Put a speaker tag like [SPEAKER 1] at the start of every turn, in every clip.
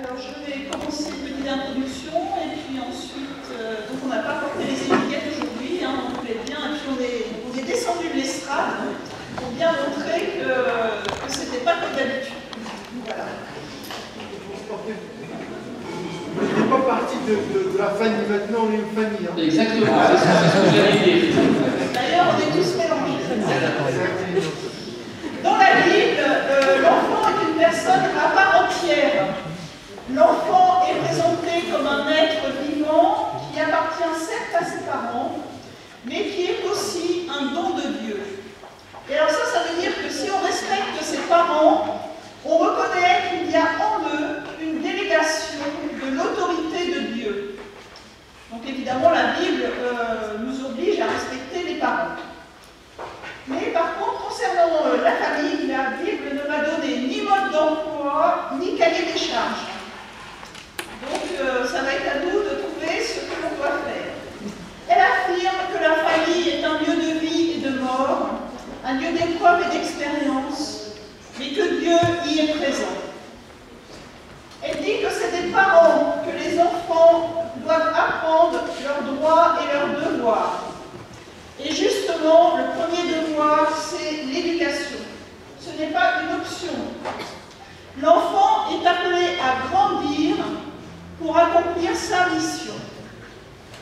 [SPEAKER 1] Alors je vais commencer une petite introduction et puis ensuite, donc on n'a pas porté les étiquettes aujourd'hui, hein, on voulait bien, et puis on est descendu de l'estrade pour bien montrer que c'était pas comme d'habitude. Voilà.
[SPEAKER 2] On n'est pas parti de la famille, maintenant on est une famille. Hein.
[SPEAKER 3] Exactement, c'est ce que j'allais dire.
[SPEAKER 1] D'ailleurs, on est tous mélangés. Dans la Bible, l'enfant est une personne à part entière. L'enfant est présenté comme un être vivant qui appartient certes à ses parents, mais qui est aussi un don de Dieu. Et alors ça veut dire que si on respecte ses parents, on reconnaît qu'il y a en eux une délégation de l'autorité de Dieu. Donc évidemment, la Bible nous oblige à respecter les parents. Mais par contre, concernant la famille, la Bible ne m'a donné ni mode d'emploi, ni cahier des charges. Donc ça va être à nous de trouver ce que l'on doit faire. Elle affirme que la famille est un lieu de vie et de mort, un lieu d'épreuve et d'expérience, mais que Dieu y est présent. Elle dit que c'est des parents que les enfants doivent apprendre leurs droits et leurs devoirs. Et justement, le premier devoir, c'est l'éducation. Ce n'est pas une option. L'enfant est appelé à grandir pour accomplir sa mission.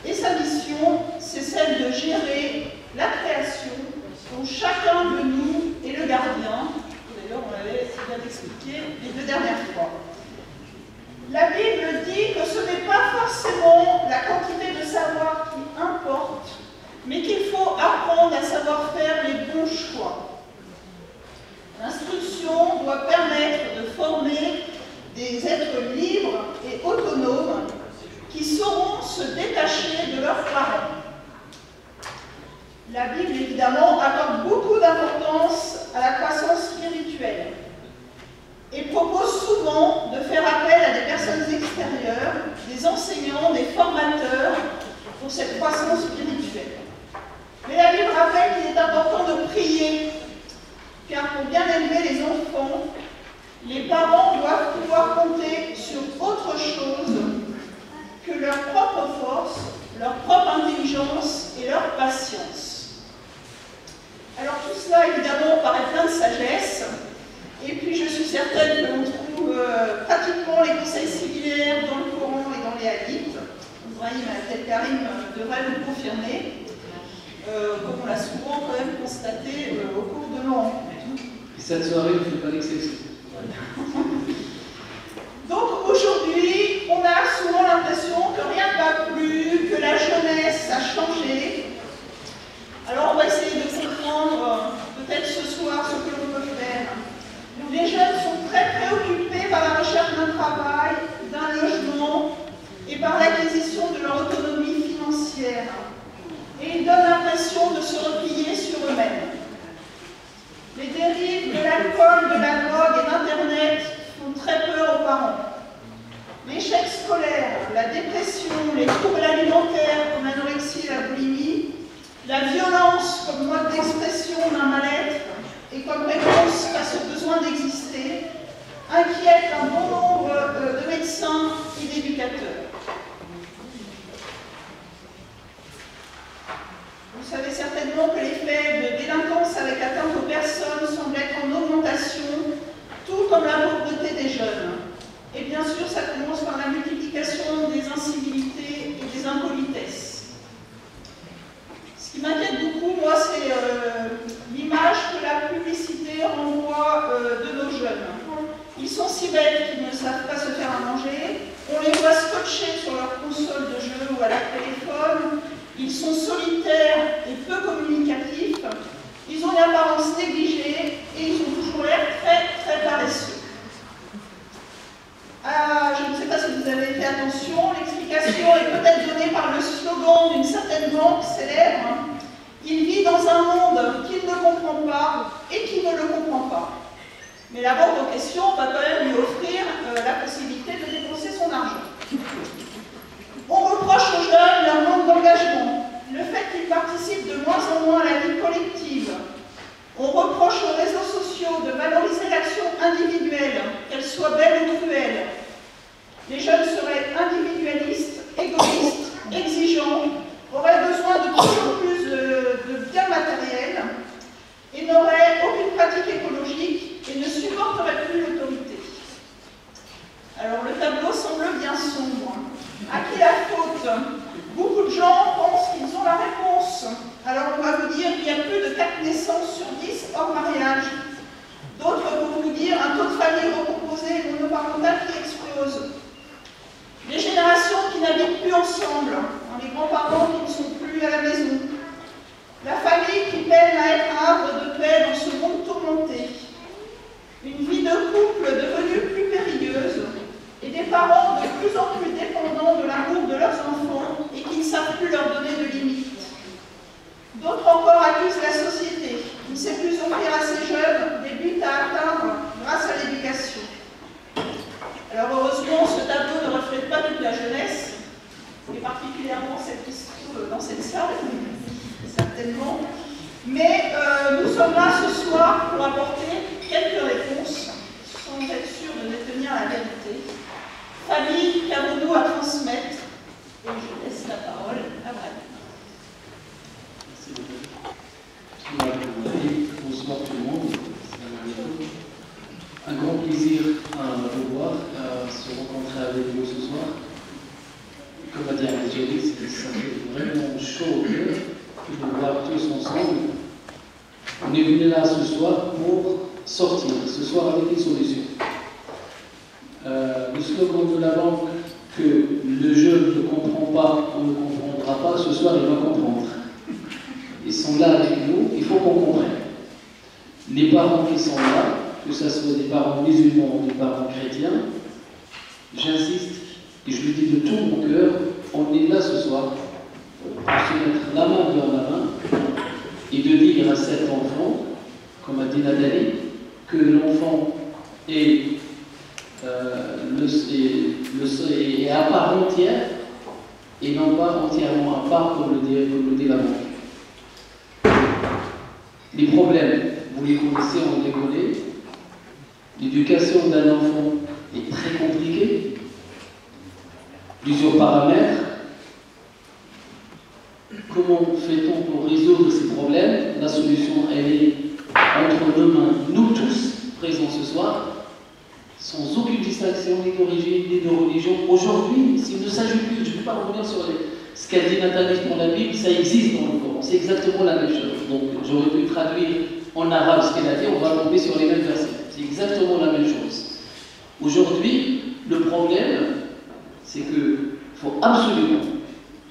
[SPEAKER 1] Et sa mission, c'est celle de gérer la création, dont chacun de nous est le gardien. D'ailleurs, on l'avait bien expliqué les deux dernières fois. La Bible dit que ce n'est pas forcément la quantité de savoir qui importe, mais qu'il faut apprendre à savoir faire les bons choix. L'instruction doit permettre de former des êtres libres et autonomes qui sauront se détacher de leurs parents. La Bible, évidemment, accorde beaucoup d'importance à la croissance spirituelle et propose souvent de faire appel à des personnes extérieures, des enseignants, des formateurs pour cette croissance spirituelle. Mais la Bible rappelle qu'il est important de prier, car pour bien élever les enfants, les parents doivent pouvoir compter sur autre chose que leur propre force, leur propre intelligence et leur patience. Alors tout cela, évidemment, paraît plein de sagesse, et puis je suis certaine que l'on trouve pratiquement les conseils similaires dans le Coran et dans les hadiths. Ibrahim Abdelkarim devrait nous confirmer, comme on l'a souvent quand même constaté au cours de nos rencontres.
[SPEAKER 3] Cette soirée ne fait pas d'exception.
[SPEAKER 1] Donc aujourd'hui, on a souvent l'impression que rien ne va plus, que la jeunesse a changé. Alors on va essayer de comprendre peut-être ce soir ce que l'on peut faire. Les jeunes sont très préoccupés par la recherche d'un travail, d'un logement et par l'acquisition de leur autonomie financière. Et ils donnent l'impression de se replier sur eux-mêmes. Les dérives de l'alcool, de la drogue et d'Internet font très peur aux parents. L'échec scolaire, la dépression, les troubles alimentaires comme l'anorexie et la boulimie, la violence comme mode d'expression d'un mal-être et comme réponse face au besoin d'exister, inquiètent un bon nombre de médecins et d'éducateurs. Vous savez certainement que les faits de délinquance avec atteinte aux personnes semblent être en augmentation, tout comme la pauvreté des jeunes. Et bien sûr, ça commence par la multiplication des incivilités et des impolitesses. Ce qui m'inquiète beaucoup, moi, c'est l'image que la publicité renvoie de nos jeunes. Ils sont si bêtes qu'ils ne savent pas se faire à manger. On les voit scotchés sur leur console de jeu ou à leur téléphone. Ils sont solitaires et peu communicatifs. Ils ont une apparence négligée et ils ont toujours l'air très, très paresseux. Je ne sais pas si vous avez fait attention, l'explication est peut-être donnée par le slogan d'une certaine banque célèbre. Il vit dans un monde qu'il ne comprend pas et qui ne le comprend pas. Mais la banque en question va quand même lui offrir la possibilité de dépenser son argent. On reproche aux jeunes leur manque d'engagement, le fait qu'ils participent de moins en moins à la vie collective. On reproche aux réseaux sociaux de valoriser l'action individuelle, qu'elle soit belle ou cruelle. chose. Les générations qui n'habitent plus ensemble, les grands-parents qui ne sont plus à la maison, la famille qui peine à être un havre de paix dans ce monde tourmenté, une vie de couple devenue plus périlleuse et des parents de plus en plus dépendants de l'amour de leurs enfants et qui ne savent plus leur donner de limites. D'autres encore accusent la société, qui ne sait plus offrir à ses jeunes des buts à atteindre grâce à l'éducation. Alors heureusement, ce tableau ne reflète pas toute la jeunesse, et particulièrement celle qui se trouve dans cette salle, certainement. Mais nous sommes là ce soir pour apporter quelques réponses, sans être sûr de détenir la vérité. Famille, qu'avons-nous à transmettre? Et je laisse la parole à Brad.
[SPEAKER 3] Bonsoir tout le monde. Un grand plaisir à vous voir, à se rencontrer avec vous ce soir. Comme a dit Angélique, ça fait vraiment chaud au cœur de nous voir tous ensemble. On est venu là ce soir pour sortir, ce soir avec une solution. Le slogan de la banque que le jeune ne comprend pas, on ne comprendra pas, ce soir il va comprendre. Ils sont là avec nous, il faut qu'on comprenne. Les parents qui sont là, que ce soit des parents musulmans ou des parents chrétiens, j'insiste, et je le dis de tout mon cœur, on est là ce soir pour se mettre la main dans la main et de dire à cet enfant, comme a dit Nathalie, que l'enfant est à part entière et non pas entièrement à part, comme le dit la banque. Les problèmes, vous les connaissez, on les connaît. L'éducation d'un enfant est très compliquée. Plusieurs paramètres. Comment fait-on pour résoudre ces problèmes? La solution, elle est entre nos mains, nous tous, présents ce soir, sans aucune distinction ni d'origine ni de religion. Aujourd'hui, s'il ne s'agit plus, je ne vais pas revenir sur ce qu'a dit Nathalie pour la Bible, ça existe dans le Coran, c'est exactement la même chose. Donc j'aurais pu traduire en arabe ce qu'elle a dit, on va tomber sur les mêmes versets. C'est exactement la même chose. Aujourd'hui, le problème, c'est qu'il faut absolument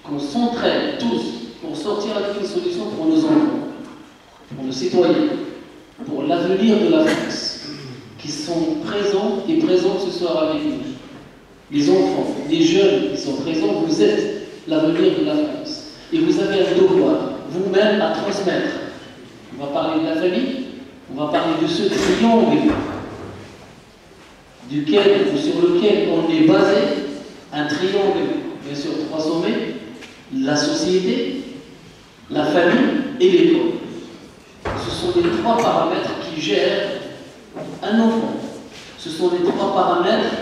[SPEAKER 3] qu'on s'entraide tous pour sortir avec une solution pour nos enfants, pour nos citoyens, pour l'avenir de la France, qui sont présents et présentes ce soir avec nous. Les enfants, les jeunes qui sont présents, vous êtes l'avenir de la France. Et vous avez un devoir, vous-même, à transmettre. On va parler de la famille, on va parler de ce triangle sur lequel on est basé, un triangle, bien sûr, 3 sommets, la société, la famille et l'école. Ce sont les 3 paramètres qui gèrent un enfant. Ce sont les 3 paramètres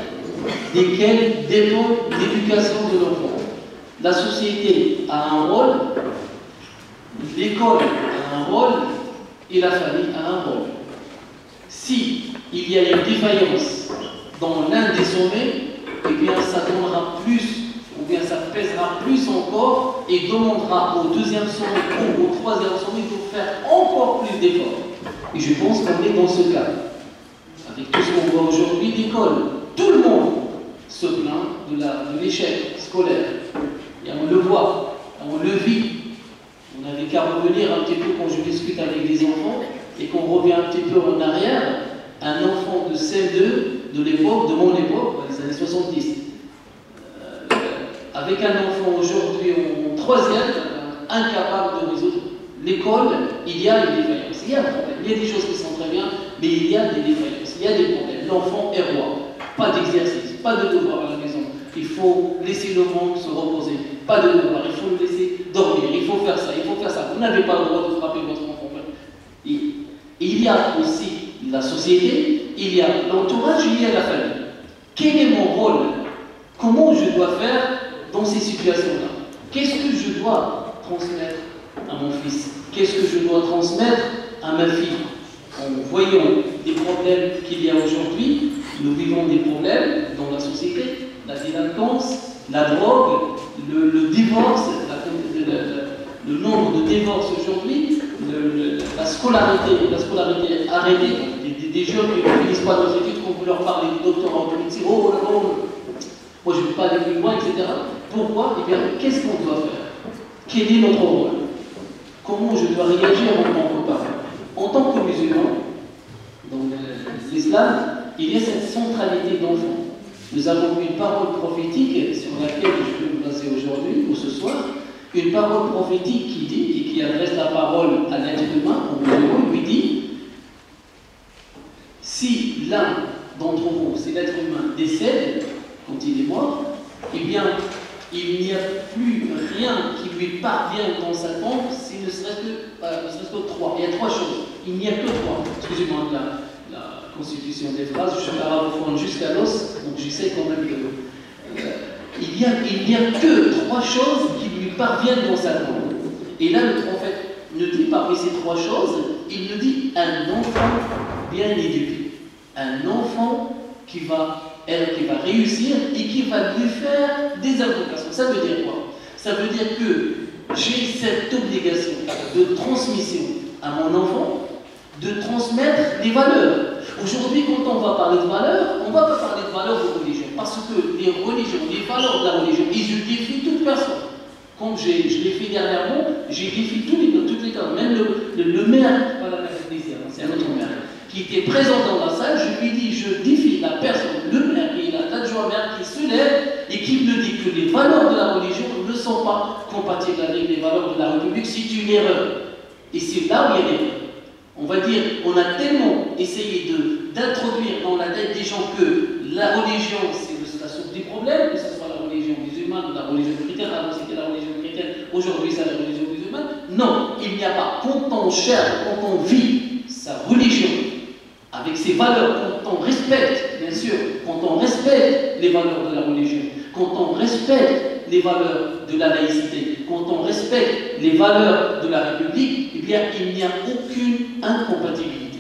[SPEAKER 3] desquels dépend l'éducation de l'enfant. La société a un rôle, l'école a un rôle et la famille a un rôle. Si il y a une défaillance dans l'un des sommets, eh bien ça donnera plus, ou bien ça pèsera plus encore et demandera au 2e sommet ou au 3e sommet de faire encore plus d'efforts. Et je pense qu'on est dans ce cas. Avec tout ce qu'on voit aujourd'hui, l'école, tout le monde se plaint de l'échec scolaire. Et on le voit, on le vit. On n'avait qu'à revenir un petit peu quand je discute avec des enfants et qu'on revient un petit peu en arrière. Un enfant de CM2 de l'époque, de mon époque, des années 70, avec un enfant aujourd'hui en 3e, incapable de résoudre l'école, il y a une défaillance, il y a un problème. Il y a des choses qui sont très bien, mais il y a des défaillances, il y a des problèmes. L'enfant est roi, pas d'exercice, pas de devoir à la maison. Il faut laisser le monde se reposer, pas de devoir, il faut le laisser dormir, il faut faire ça, il faut faire ça. Vous n'avez pas le droit de frapper votre enfant. Et il y a aussi la société, il y a l'entourage, il y a la famille. Quel est mon rôle? Comment je dois faire dans ces situations-là? Qu'est-ce que je dois transmettre à mon fils? Qu'est-ce que je dois transmettre à ma fille? En voyant des problèmes qu'il y a aujourd'hui, nous vivons des problèmes dans la société, la délinquance, la drogue, le divorce, le nombre de divorces aujourd'hui, la scolarité arrêtée, des jeunes qui ne finissent pas leurs études, quand vous leur parlez du doctorat en médecine, oh, Moi, je ne veux pas aller plus loin, etc. Pourquoi? Eh bien, qu'est-ce qu'on doit faire? Quel est notre rôle? Comment je dois réagir en tant que parent? En tant que musulman, dans l'islam, il y a cette centralité d'enfant. Nous avons une parole prophétique sur laquelle je vais me baser aujourd'hui ou ce soir, une parole prophétique qui dit, et qui adresse la parole à l'être humain, au musulman, lui dit: si l'un d'entre vous, c'est l'être humain, décède quand il est mort, eh bien, il n'y a plus rien qui lui parvient dans sa tombe, si ne serait-ce que trois. Il y a trois choses. Il n'y a que trois. Excusez-moi de la constitution des phrases, je suis arabophone jusqu'à l'os, donc j'essaie quand même de. Il n'y a que trois choses qui lui parviennent dans sa tombe. Et là, le prophète ne dit parmi ces trois choses, il nous dit un enfant bien éduqué. Un enfant qui va réussir et qui va lui faire des invocations. Ça veut dire quoi? Ça veut dire que j'ai cette obligation de transmission à mon enfant, de transmettre des valeurs. Aujourd'hui, quand on va parler de valeurs, on ne va pas parler de valeurs de religion, parce que les religions, les valeurs de la religion, ils défient toute personne. Comme je l'ai fait dernièrement, j'ai défié toutes les cas, même le maire, pas la maire ecclésiale, c'est un autre maire, qui était présent dans la salle, je lui dis, je défie la personne, le maire et l'adjoint maire qui se lève et qui me dit que les valeurs de la religion ne sont pas compatibles avec les valeurs de la République, c'est une erreur. Et c'est là où il y a l'erreur. On va dire, on a tellement essayé d'introduire dans la tête des gens que la religion, c'est la source des problèmes, que ce soit la religion musulmane ou la religion chrétienne, avant c'était la religion chrétienne, aujourd'hui c'est la religion musulmane. Non, il n'y a pas. Quand on cherche, quand on vit sa religion, avec ses valeurs, quand on respecte, bien sûr, quand on respecte les valeurs de la religion, quand on respecte les valeurs de la laïcité, quand on respecte les valeurs de la République, eh bien, il n'y a aucune incompatibilité.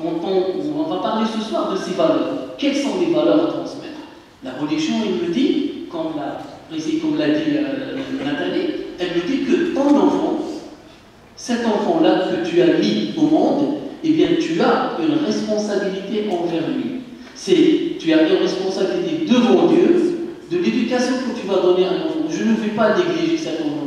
[SPEAKER 3] On va parler ce soir de ces valeurs. Quelles sont les valeurs à transmettre? La religion, elle me dit, comme l'a dit Nathalie, elle me dit que ton enfant, cet enfant-là que tu as mis au monde, eh bien, tu as une responsabilité envers lui. Tu as une responsabilité devant Dieu de l'éducation que tu vas donner à un enfant. Je ne vais pas négliger cet enfant.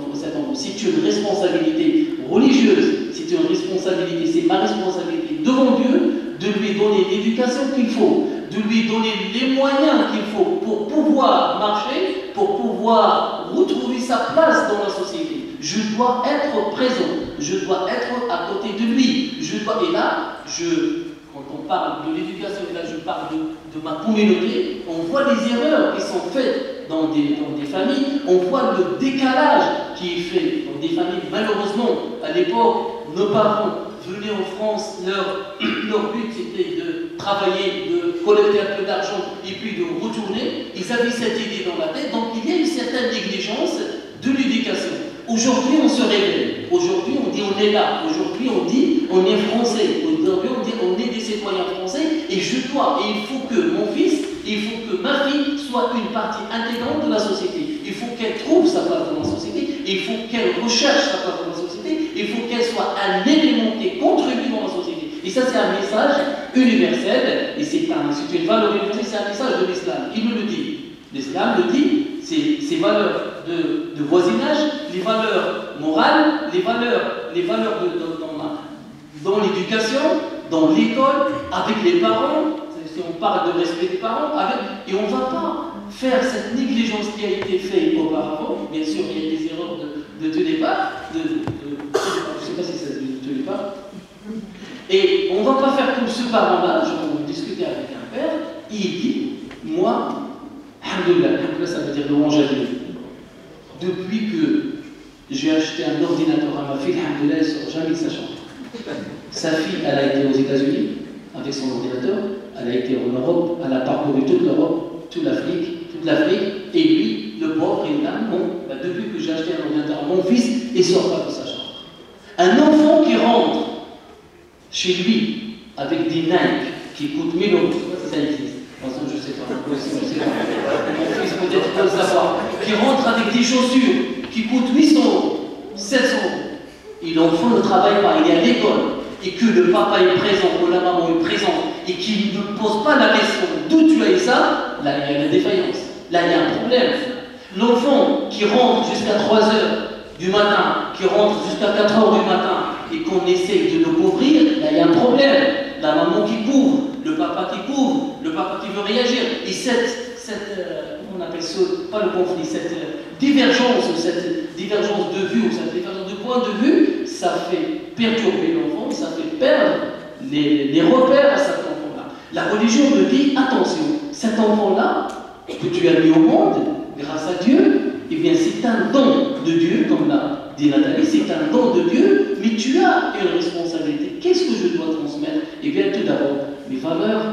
[SPEAKER 3] C'est une responsabilité religieuse, c'est une responsabilité, c'est ma responsabilité devant Dieu de lui donner l'éducation qu'il faut, de lui donner les moyens qu'il faut pour pouvoir marcher, pour pouvoir retrouver sa place dans la société. Je dois être présent, je dois être à côté de lui. Et là, quand on parle de l'éducation, et là je parle de ma communauté, on voit les erreurs qui sont faites dans des familles, on voit le décalage qui est fait dans des familles. Malheureusement, à l'époque, nos parents venaient en France, leur but c'était de travailler, de collecter un peu d'argent et puis de retourner. Ils avaient cette idée dans la tête, donc il y a une certaine négligence de l'éducation. Aujourd'hui, on se réveille. Aujourd'hui, on dit on est là. Aujourd'hui, on dit on est français. Aujourd'hui, on dit on est des citoyens français. Et il faut que mon fils, il faut que ma fille soit une partie intégrante de la société. Il faut qu'elle trouve sa place dans la société. Il faut qu'elle recherche sa place dans la société. Il faut qu'elle soit un élément qui contribue dans la société. Et ça, c'est un message universel. Et c'est une valeur universelle. C'est un message de l'islam. Il me le dit. L'islam le dit. Ces valeurs de voisinage, les valeurs morales, les valeurs dans l'éducation, dans l'école, avec les parents, si on parle de respect des parents, et on ne va pas faire cette négligence qui a été faite auparavant. Bien sûr, il y a des erreurs de tout départ, je ne sais pas si c'est de tout départ, et on ne va pas faire comme ce parent-là. Je discutais avec un père, il dit, moi, alhamdoulilah, ça veut dire louange à Dieu. Depuis que j'ai acheté un ordinateur à ma fille, alhamdoulilah, elle ne sort jamais de sa chambre. Sa fille, elle a été aux États-Unis avec son ordinateur, elle a été en Europe, elle a parcouru toute l'Europe, toute l'Afrique, et lui, le pauvre, il est là, depuis que j'ai acheté un ordinateur à mon fils, il ne sort pas de sa chambre. Un enfant qui rentre chez lui avec des Nike qui coûtent 1000 €, je ne sais pas si ça existe. De toute façon, je ne sais pas. Mon fils peut-être peut le savoir. Qui rentre avec des chaussures qui coûtent 800 €, 700 €. Et l'enfant ne travaille pas, il est à l'école. Et que le papa est présent, ou la maman est présente, et qu'il ne pose pas la question d'où tu as eu ça, là il y a la défaillance. Là, il y a un problème. L'enfant qui rentre jusqu'à 3 h du matin, qui rentre jusqu'à 4 h du matin, et qu'on essaye de le couvrir, là, il y a un problème. La maman qui couvre, le papa qui couvre, le papa qui veut réagir. Et on appelle ça, pas le conflit, cette divergence de vue, ou cette divergence de point de vue, ça fait perturber l'enfant, ça fait perdre les repères à cet enfant-là. La religion me dit, attention, cet enfant-là, que tu as mis au monde, grâce à Dieu, eh bien c'est un don de Dieu, comme l'a dit Nathalie, c'est un don de Dieu, mais tu as une responsabilité. Qu'est-ce que je dois transmettre? Eh bien tout d'abord, mes valeurs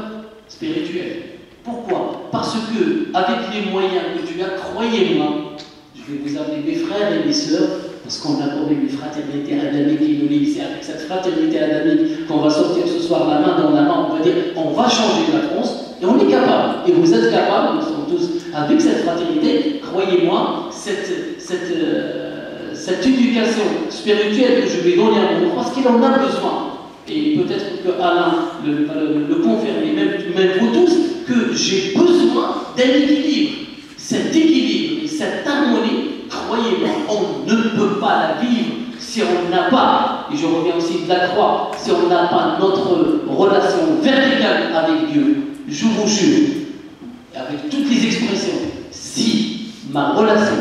[SPEAKER 3] spirituelles. Pourquoi? Parce que, avec les moyens que tu as, croyez-moi, je vais vous appeler mes frères et mes sœurs, parce qu'on a quand même une fraternité adamique qui nous lie ici. Avec cette fraternité adamique, qu'on va sortir ce soir la main dans la main, on va dire, on va changer la France, et on est capable. Et vous êtes capables, nous sommes tous, avec cette fraternité, croyez-moi, cette éducation spirituelle que je vais donner à mon enfant, parce qu'il en a besoin. Et peut-être que Alain le confirme, et même vous tous, que j'ai besoin d'un équilibre. Cet équilibre et cette harmonie, croyez-moi, on ne peut pas la vivre si on n'a pas, et je reviens aussi de la croix, si on n'a pas notre relation verticale avec Dieu. Je vous jure, avec toutes les expressions, si ma relation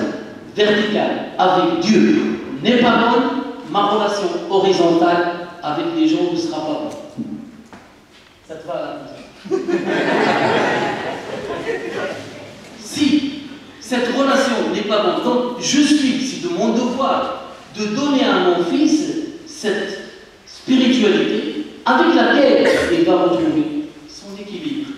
[SPEAKER 3] verticale avec Dieu n'est pas bonne, ma relation horizontale avec les gens ne sera pas bonne. Ça te va là? Si cette relation n'est pas bonne, donc c'est de mon devoir de donner à mon fils cette spiritualité avec laquelle il va retrouver son équilibre.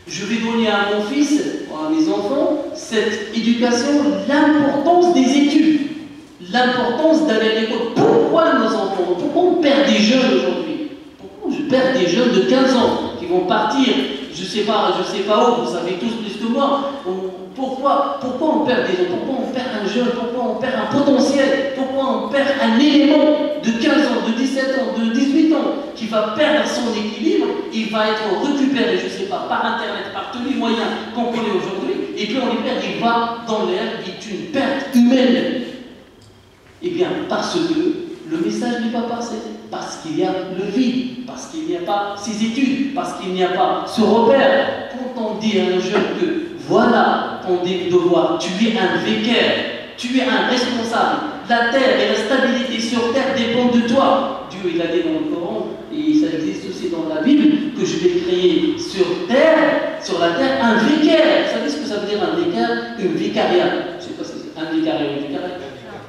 [SPEAKER 3] Je vais donner à mon fils, à mes enfants, cette éducation, l'importance des études, l'importance d'aller à l'école. Pourquoi nos enfants, pourquoi on perd des jeunes aujourd'hui? Pourquoi je perds des jeunes de 15 ans qui vont partir, je sais pas où, vous savez tous plus que moi. Pourquoi on perd des gens? Pourquoi on perd un jeune? Pourquoi on perd un potentiel? Pourquoi on perd un élément de 15 ans, de 17 ans, de 18 ans qui va perdre son équilibre? Il va être récupéré, je ne sais pas, par Internet, par tous les moyens qu'on connaît aujourd'hui, et puis on les perd, il va dans l'air, c'est une perte humaine. Eh bien, parce que le message n'est pas passé, parce qu'il y a le vide, parce qu'il n'y a pas ces études, parce qu'il n'y a pas ce repère. Quand on dit à un jeune que voilà ton devoir, tu es un vicaire, tu es un responsable, la terre et la stabilité sur terre dépendent de toi. Dieu, il a dit dans le Coran, et ça existe aussi dans la Bible, que je vais créer sur la terre, un vicaire. Vous savez ce que ça veut dire un vicaire? Une vicariat. Je ne sais pas si c'est un vicariat ou une vicariat.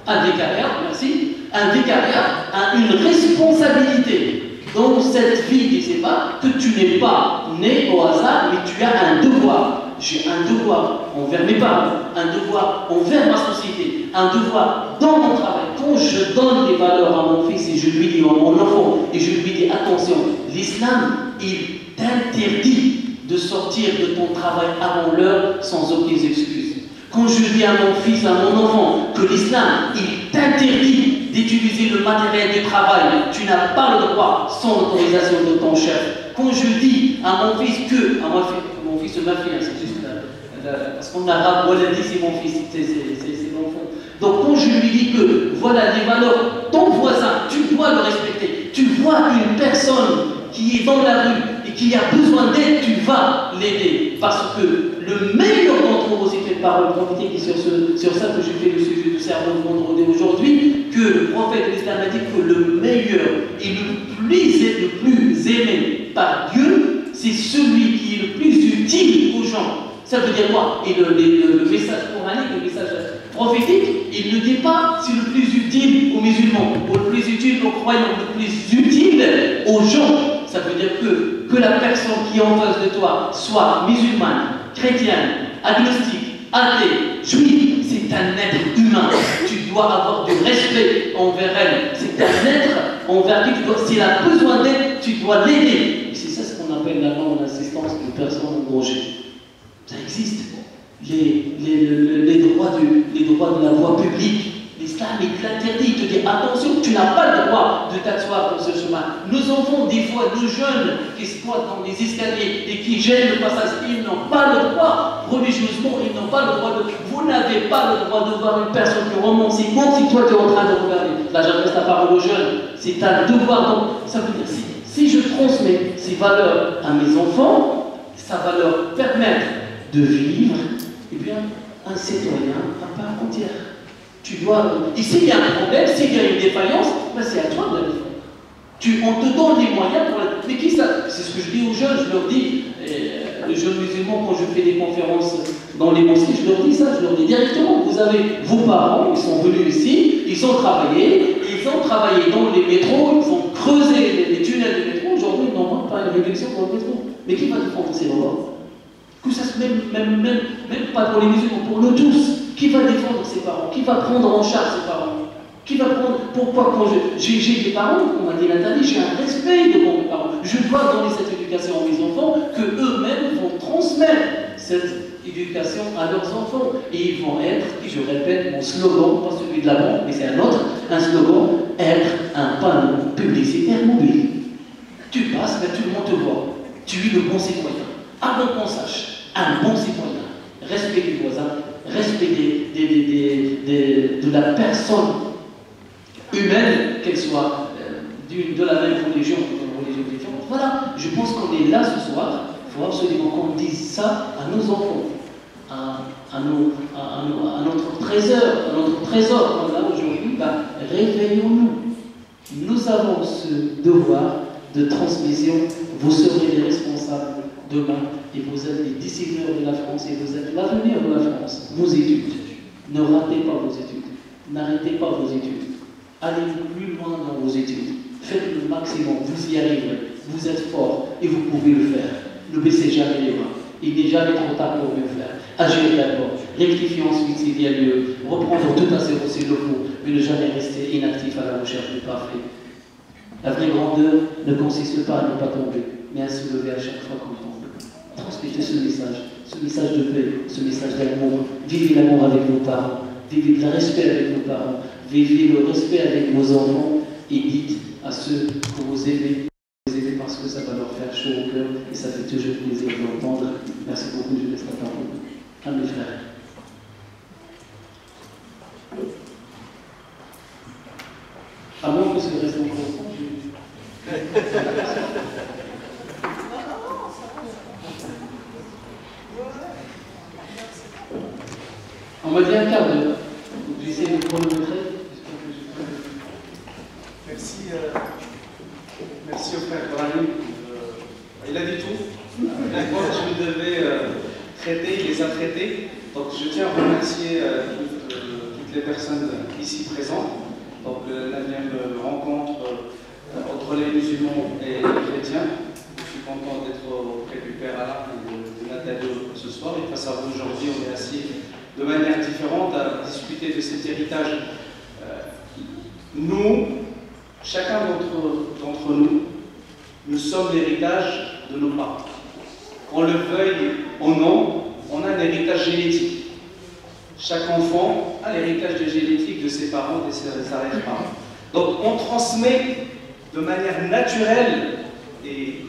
[SPEAKER 3] Un vicariat, merci. Un vicariat a une responsabilité dans cette vie, je ne sais pas, que tu n'es pas né au hasard, mais tu as un devoir. J'ai un devoir envers mes parents, un devoir envers ma société, un devoir dans mon travail. Quand je donne des valeurs à mon fils et je lui dis, à mon enfant, et je lui dis, attention, l'islam, il t'interdit de sortir de ton travail avant l'heure sans aucune excuse. Quand je dis à mon fils, à mon enfant, que l'islam, il t'interdit d'utiliser le matériel du travail, tu n'as pas le droit sans l'autorisation de ton chef. Quand je dis à mon fils que, mon fils ma fille, c'est juste parce qu'en arabe, voilà, c'est mon fils, c'est l'enfant. Donc quand je lui dis que voilà les valeurs, ton voisin, tu dois le respecter. Tu vois une personne qui est dans la rue et qui a besoin d'aide, tu vas l'aider. Parce que le meilleur d'entre nous, c'est une parole prophétique qui est sur ça que j'ai fait le sujet du sermon de vendredi aujourd'hui, que le prophète de l'islam a dit que le meilleur et le plus aimé par Dieu, c'est celui qui est le plus utile aux gens. Ça veut dire quoi? Et le message coranique, le message prophétique, il ne dit pas c'est le plus utile aux musulmans, ou le plus utile aux croyants, le plus utile aux gens. Ça veut dire que la personne qui est en face de toi soit musulmane, chrétienne, agnostique, athée, juive, c'est un être humain. Tu dois avoir du respect envers elle. C'est un être envers qui tu dois, s'il a besoin d'aide, tu dois l'aider. Et c'est ça ce qu'on appelle la non-assistance d'une personne en danger. Ça existe. Les droits de la voie publique, L'islam, il t'interdit, il te dit attention, tu n'as pas le droit de t'asseoir dans ce chemin. Nos enfants, des fois, nos jeunes qui squattent dans les escaliers et qui gênent le passage, ils n'ont pas le droit, religieusement, ils n'ont pas le droit de. Vous n'avez pas le droit de voir une personne qui remonte ses comptes si toi tu es en train de regarder. Là, j'adresse la parole aux jeunes. C'est un devoir. Donc, ça veut dire si je transmets ces valeurs à mes enfants, ça va leur permettre de vivre, eh bien, un citoyen à part entière. Tu dois. Et s'il y a un problème, s'il y a une défaillance, ben c'est à toi de la défendre. On te donne les moyens pour la. Mais qui ça? C'est ce que je dis aux jeunes, je leur dis, les jeunes musulmans, quand je fais des conférences dans les mosquées, je leur dis ça, je leur dis directement, vous avez vos parents, ils sont venus ici, ils ont travaillé dans les métros, ils ont creusé les tunnels de métro, aujourd'hui ils n'ont pas une réflexion dans le métro. Mais qui va défendre ces droits? Que ça se même pas pour les musulmans, pour nous tous. Qui va défendre ses parents? Qui va prendre en charge ses parents? Qui va prendre. Pourquoi quand j'ai des parents, on m'a dit l'interdit, j'ai un respect devant mes parents. Je dois donner cette éducation à mes enfants, qu'eux-mêmes vont transmettre cette éducation à leurs enfants. Et ils vont être, et je répète mon slogan, pas celui de la banque, mais c'est un autre, un slogan, être un panneau publicitaire mobile. Tu passes, mais tout le monde te voit. Tu es le bon citoyen. Avant qu'on sache, un bon citoyen, respect des voisins, respect de la personne humaine, qu'elle soit de la même religion ou d'une religion différente. Voilà, je pense qu'on est là ce soir, il faut absolument qu'on dise ça à nos enfants, à notre trésor qu'on a aujourd'hui. Réveillons-nous. Nous avons ce devoir de transmission, vous serez les responsables demain, et vous êtes les décideurs de la France, et vous êtes l'avenir de la France. Vos études, ne ratez pas vos études, n'arrêtez pas vos études, allez plus loin dans vos études, faites le maximum, vous y arriverez, vous êtes fort, et vous pouvez le faire. Ne baissez jamais les mains, il n'est jamais trop tard pour le faire. Agir d'abord, rectifier ensuite s'il y a lieu, reprendre tout à zéro s'il le faut, mais ne jamais rester inactif à la recherche du parfait. La vraie grandeur ne consiste pas à ne pas tomber, mais à se lever à chaque fois qu'on tombe. Transmettez ce message de paix, ce message d'amour. Vivez l'amour avec vos parents, vivez le respect avec vos parents, vivez le respect avec vos enfants, et dites à ceux que vous aimez parce que ça va leur faire chaud au cœur, et ça fait toujours plaisir de l'entendre. Merci beaucoup, je laisse la parole à mes frères. À moins que ce reste encore. On m'a dit un quart d'heure. J'essaie de chronométrer.
[SPEAKER 4] Merci au frère Brahim. Il a dit tout. Quand je devais traiter, il les a traités. Donc je tiens à remercier toutes les personnes ici présentes. Donc la rencontre entre les musulmans et les chrétiens. Je suis content d'être auprès du Père Alain et de Nathalie ce soir. Et face à vous aujourd'hui, on est assis de manière différente à discuter de cet héritage. Nous, chacun d'entre nous, nous sommes l'héritage de nos parents. Qu'on le veuille ou non, on a un héritage génétique. Chaque enfant a l'héritage génétique de ses parents et de ses arrière-parents. Donc on transmet de manière naturelle et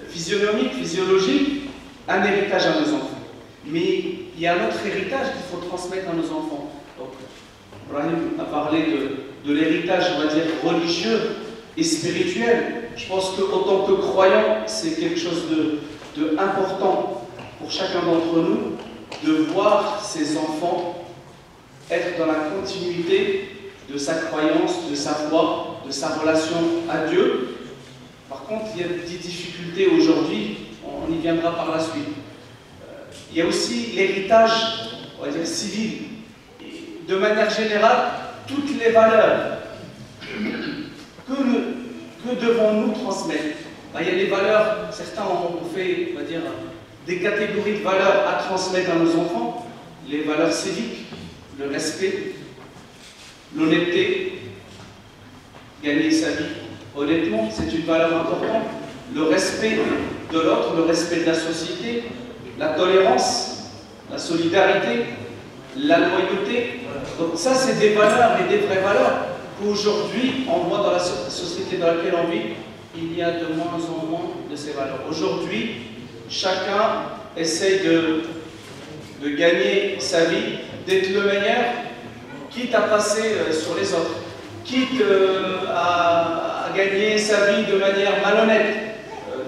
[SPEAKER 4] physionomique, physiologique, un héritage à nos enfants. Mais il y a un autre héritage qu'il faut transmettre à nos enfants. Donc, Brahim a parlé de l'héritage, on va dire, religieux et spirituel. Je pense qu'en tant que croyant, c'est quelque chose de important pour chacun d'entre nous, de voir ses enfants être dans la continuité de sa croyance, de sa foi, de sa relation à Dieu. Par contre, il y a des difficultés aujourd'hui, on y viendra par la suite. Il y a aussi l'héritage, on va dire, civil. Et de manière générale, toutes les valeurs que devons-nous transmettre? Il y a les valeurs, certains ont fait, on va dire, des catégories de valeurs à transmettre à nos enfants. Les valeurs civiques, le respect, l'honnêteté, gagner sa vie honnêtement, c'est une valeur importante. Le respect de l'autre, le respect de la société, la tolérance, la solidarité, la loyauté. Donc ça, c'est des valeurs et des vraies valeurs qu'aujourd'hui, on voit dans la société dans laquelle on vit, il y a de moins en moins de ces valeurs. Aujourd'hui, chacun essaye de gagner sa vie, d'être le meilleur, quitte à passer sur les autres, quitte à gagner sa vie de manière malhonnête,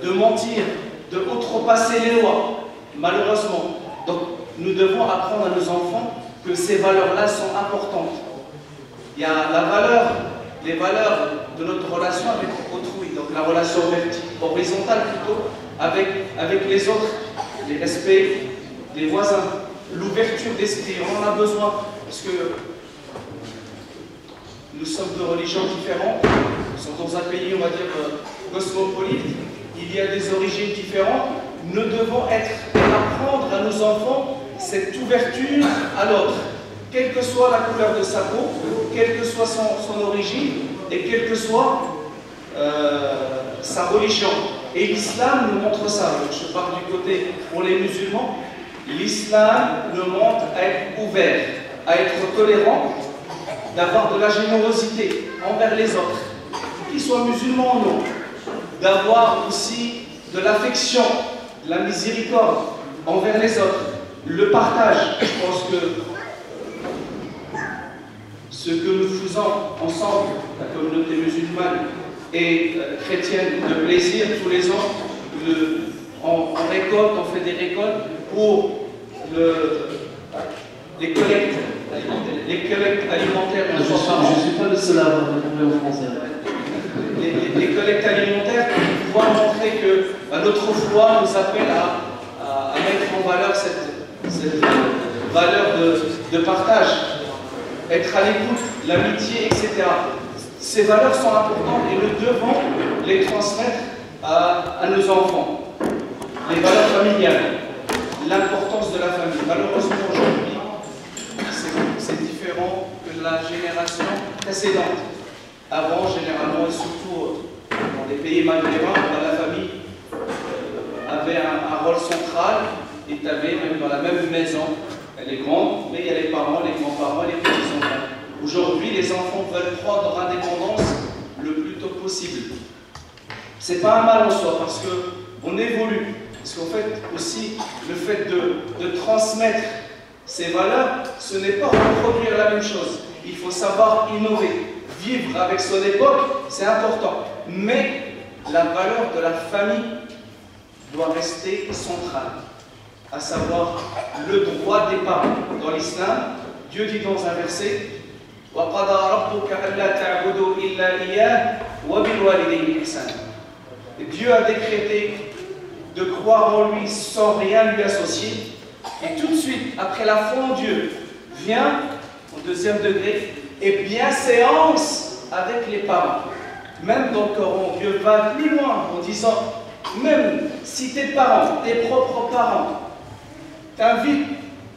[SPEAKER 4] de mentir, de outrepasser les lois, malheureusement. Donc, nous devons apprendre à nos enfants que ces valeurs-là sont importantes. Il y a les valeurs de notre relation avec autrui, donc la relation horizontale plutôt, avec les autres, les respects des voisins, l'ouverture d'esprit, on en a besoin, parce que nous sommes de religions différentes, nous sommes dans un pays, on va dire, cosmopolite, il y a des origines différentes, nous devons apprendre à nos enfants cette ouverture à l'autre, quelle que soit la couleur de sa peau, quelle que soit son origine, et quelle que soit sa religion. Et l'islam nous montre ça. Je parle du côté pour les musulmans. L'islam nous montre à être ouvert, à être tolérant, d'avoir de la générosité envers les autres, qu'ils soient musulmans ou non, d'avoir aussi de l'affection, de la miséricorde envers les autres, le partage. Je pense que ce que nous faisons ensemble, la communauté musulmane et chrétienne de plaisir tous les ans, on récolte, on fait des récoltes pour les collectes alimentaires.
[SPEAKER 3] Je ne suis pas le seul à avoir des problèmes en français.
[SPEAKER 4] Les collectes alimentaires pour pouvoir montrer que notre foi nous appelle à mettre en valeur cette valeur de partage, être à l'écoute, l'amitié, etc. Ces valeurs sont importantes et nous devons les transmettre à nos enfants. Les valeurs familiales, l'importance de la famille. Malheureusement aujourd'hui, c'est différent que la génération précédente. Avant, généralement, et surtout dans des pays maghrébins, la famille avait un rôle central, et tu avais même dans la même maison, elle est grande, mais il y a les parents, les grands-parents et les petits-enfants. Aujourd'hui, les enfants veulent prendre leur indépendance le plus tôt possible. C'est pas un mal en soi, parce qu'on évolue. Parce qu'en fait, aussi, le fait de transmettre ces valeurs, ce n'est pas reproduire la même chose. Il faut savoir innover. Vivre avec son époque, c'est important. Mais la valeur de la famille doit rester centrale. À savoir le droit des parents. Dans l'islam, Dieu dit dans un verset, وَقَضَى رَبُّكَ أَلَّا تَعْبُدُوا إِلَّا إِيَّاهُ وَبِالْوَالِدَيْنِ إِحْسَانًا. Dieu a décrété de croire en lui sans rien lui associer. Et tout de suite, après la foi en Dieu, vient, au deuxième degré, et bienséance avec les parents. Même dans le Coran, Dieu va plus loin en disant, même si tes parents, tes propres parents, t'invitent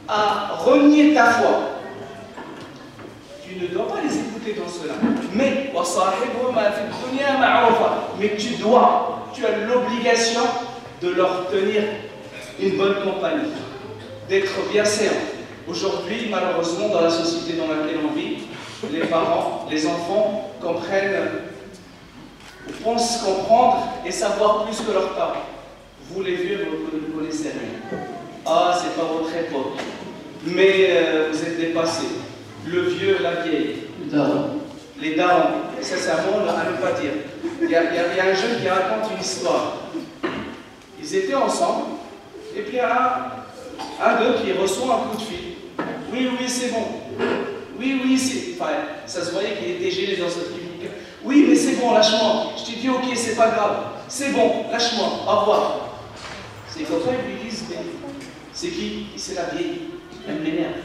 [SPEAKER 4] à renier ta foi, tu ne dois pas les écouter dans cela. Mais tu as l'obligation de leur tenir une bonne compagnie, d'être bienséant. Aujourd'hui, malheureusement, dans la société dans laquelle on vit, les parents, les enfants pensent comprendre et savoir plus que leurs parents. Vous les vieux, vous ne connaissez rien. Ah, c'est pas votre époque. Mais vous êtes dépassés. Le vieux, la vieille. Les darons. Sincèrement, à ne pas dire. Il y a un jeune qui raconte une histoire. Ils étaient ensemble, et puis un d'eux qui reçoit un coup de fil. Oui, c'est bon. Oui, c'est... Enfin, ça se voyait qu'il était gêné dans cette clinique. Oui, mais c'est bon, lâche-moi. Je t'ai dit, ok, c'est pas grave. C'est bon, lâche-moi, au revoir. Ses copains lui disent, mais c'est qui? C'est la vieille. Elle m'énerve.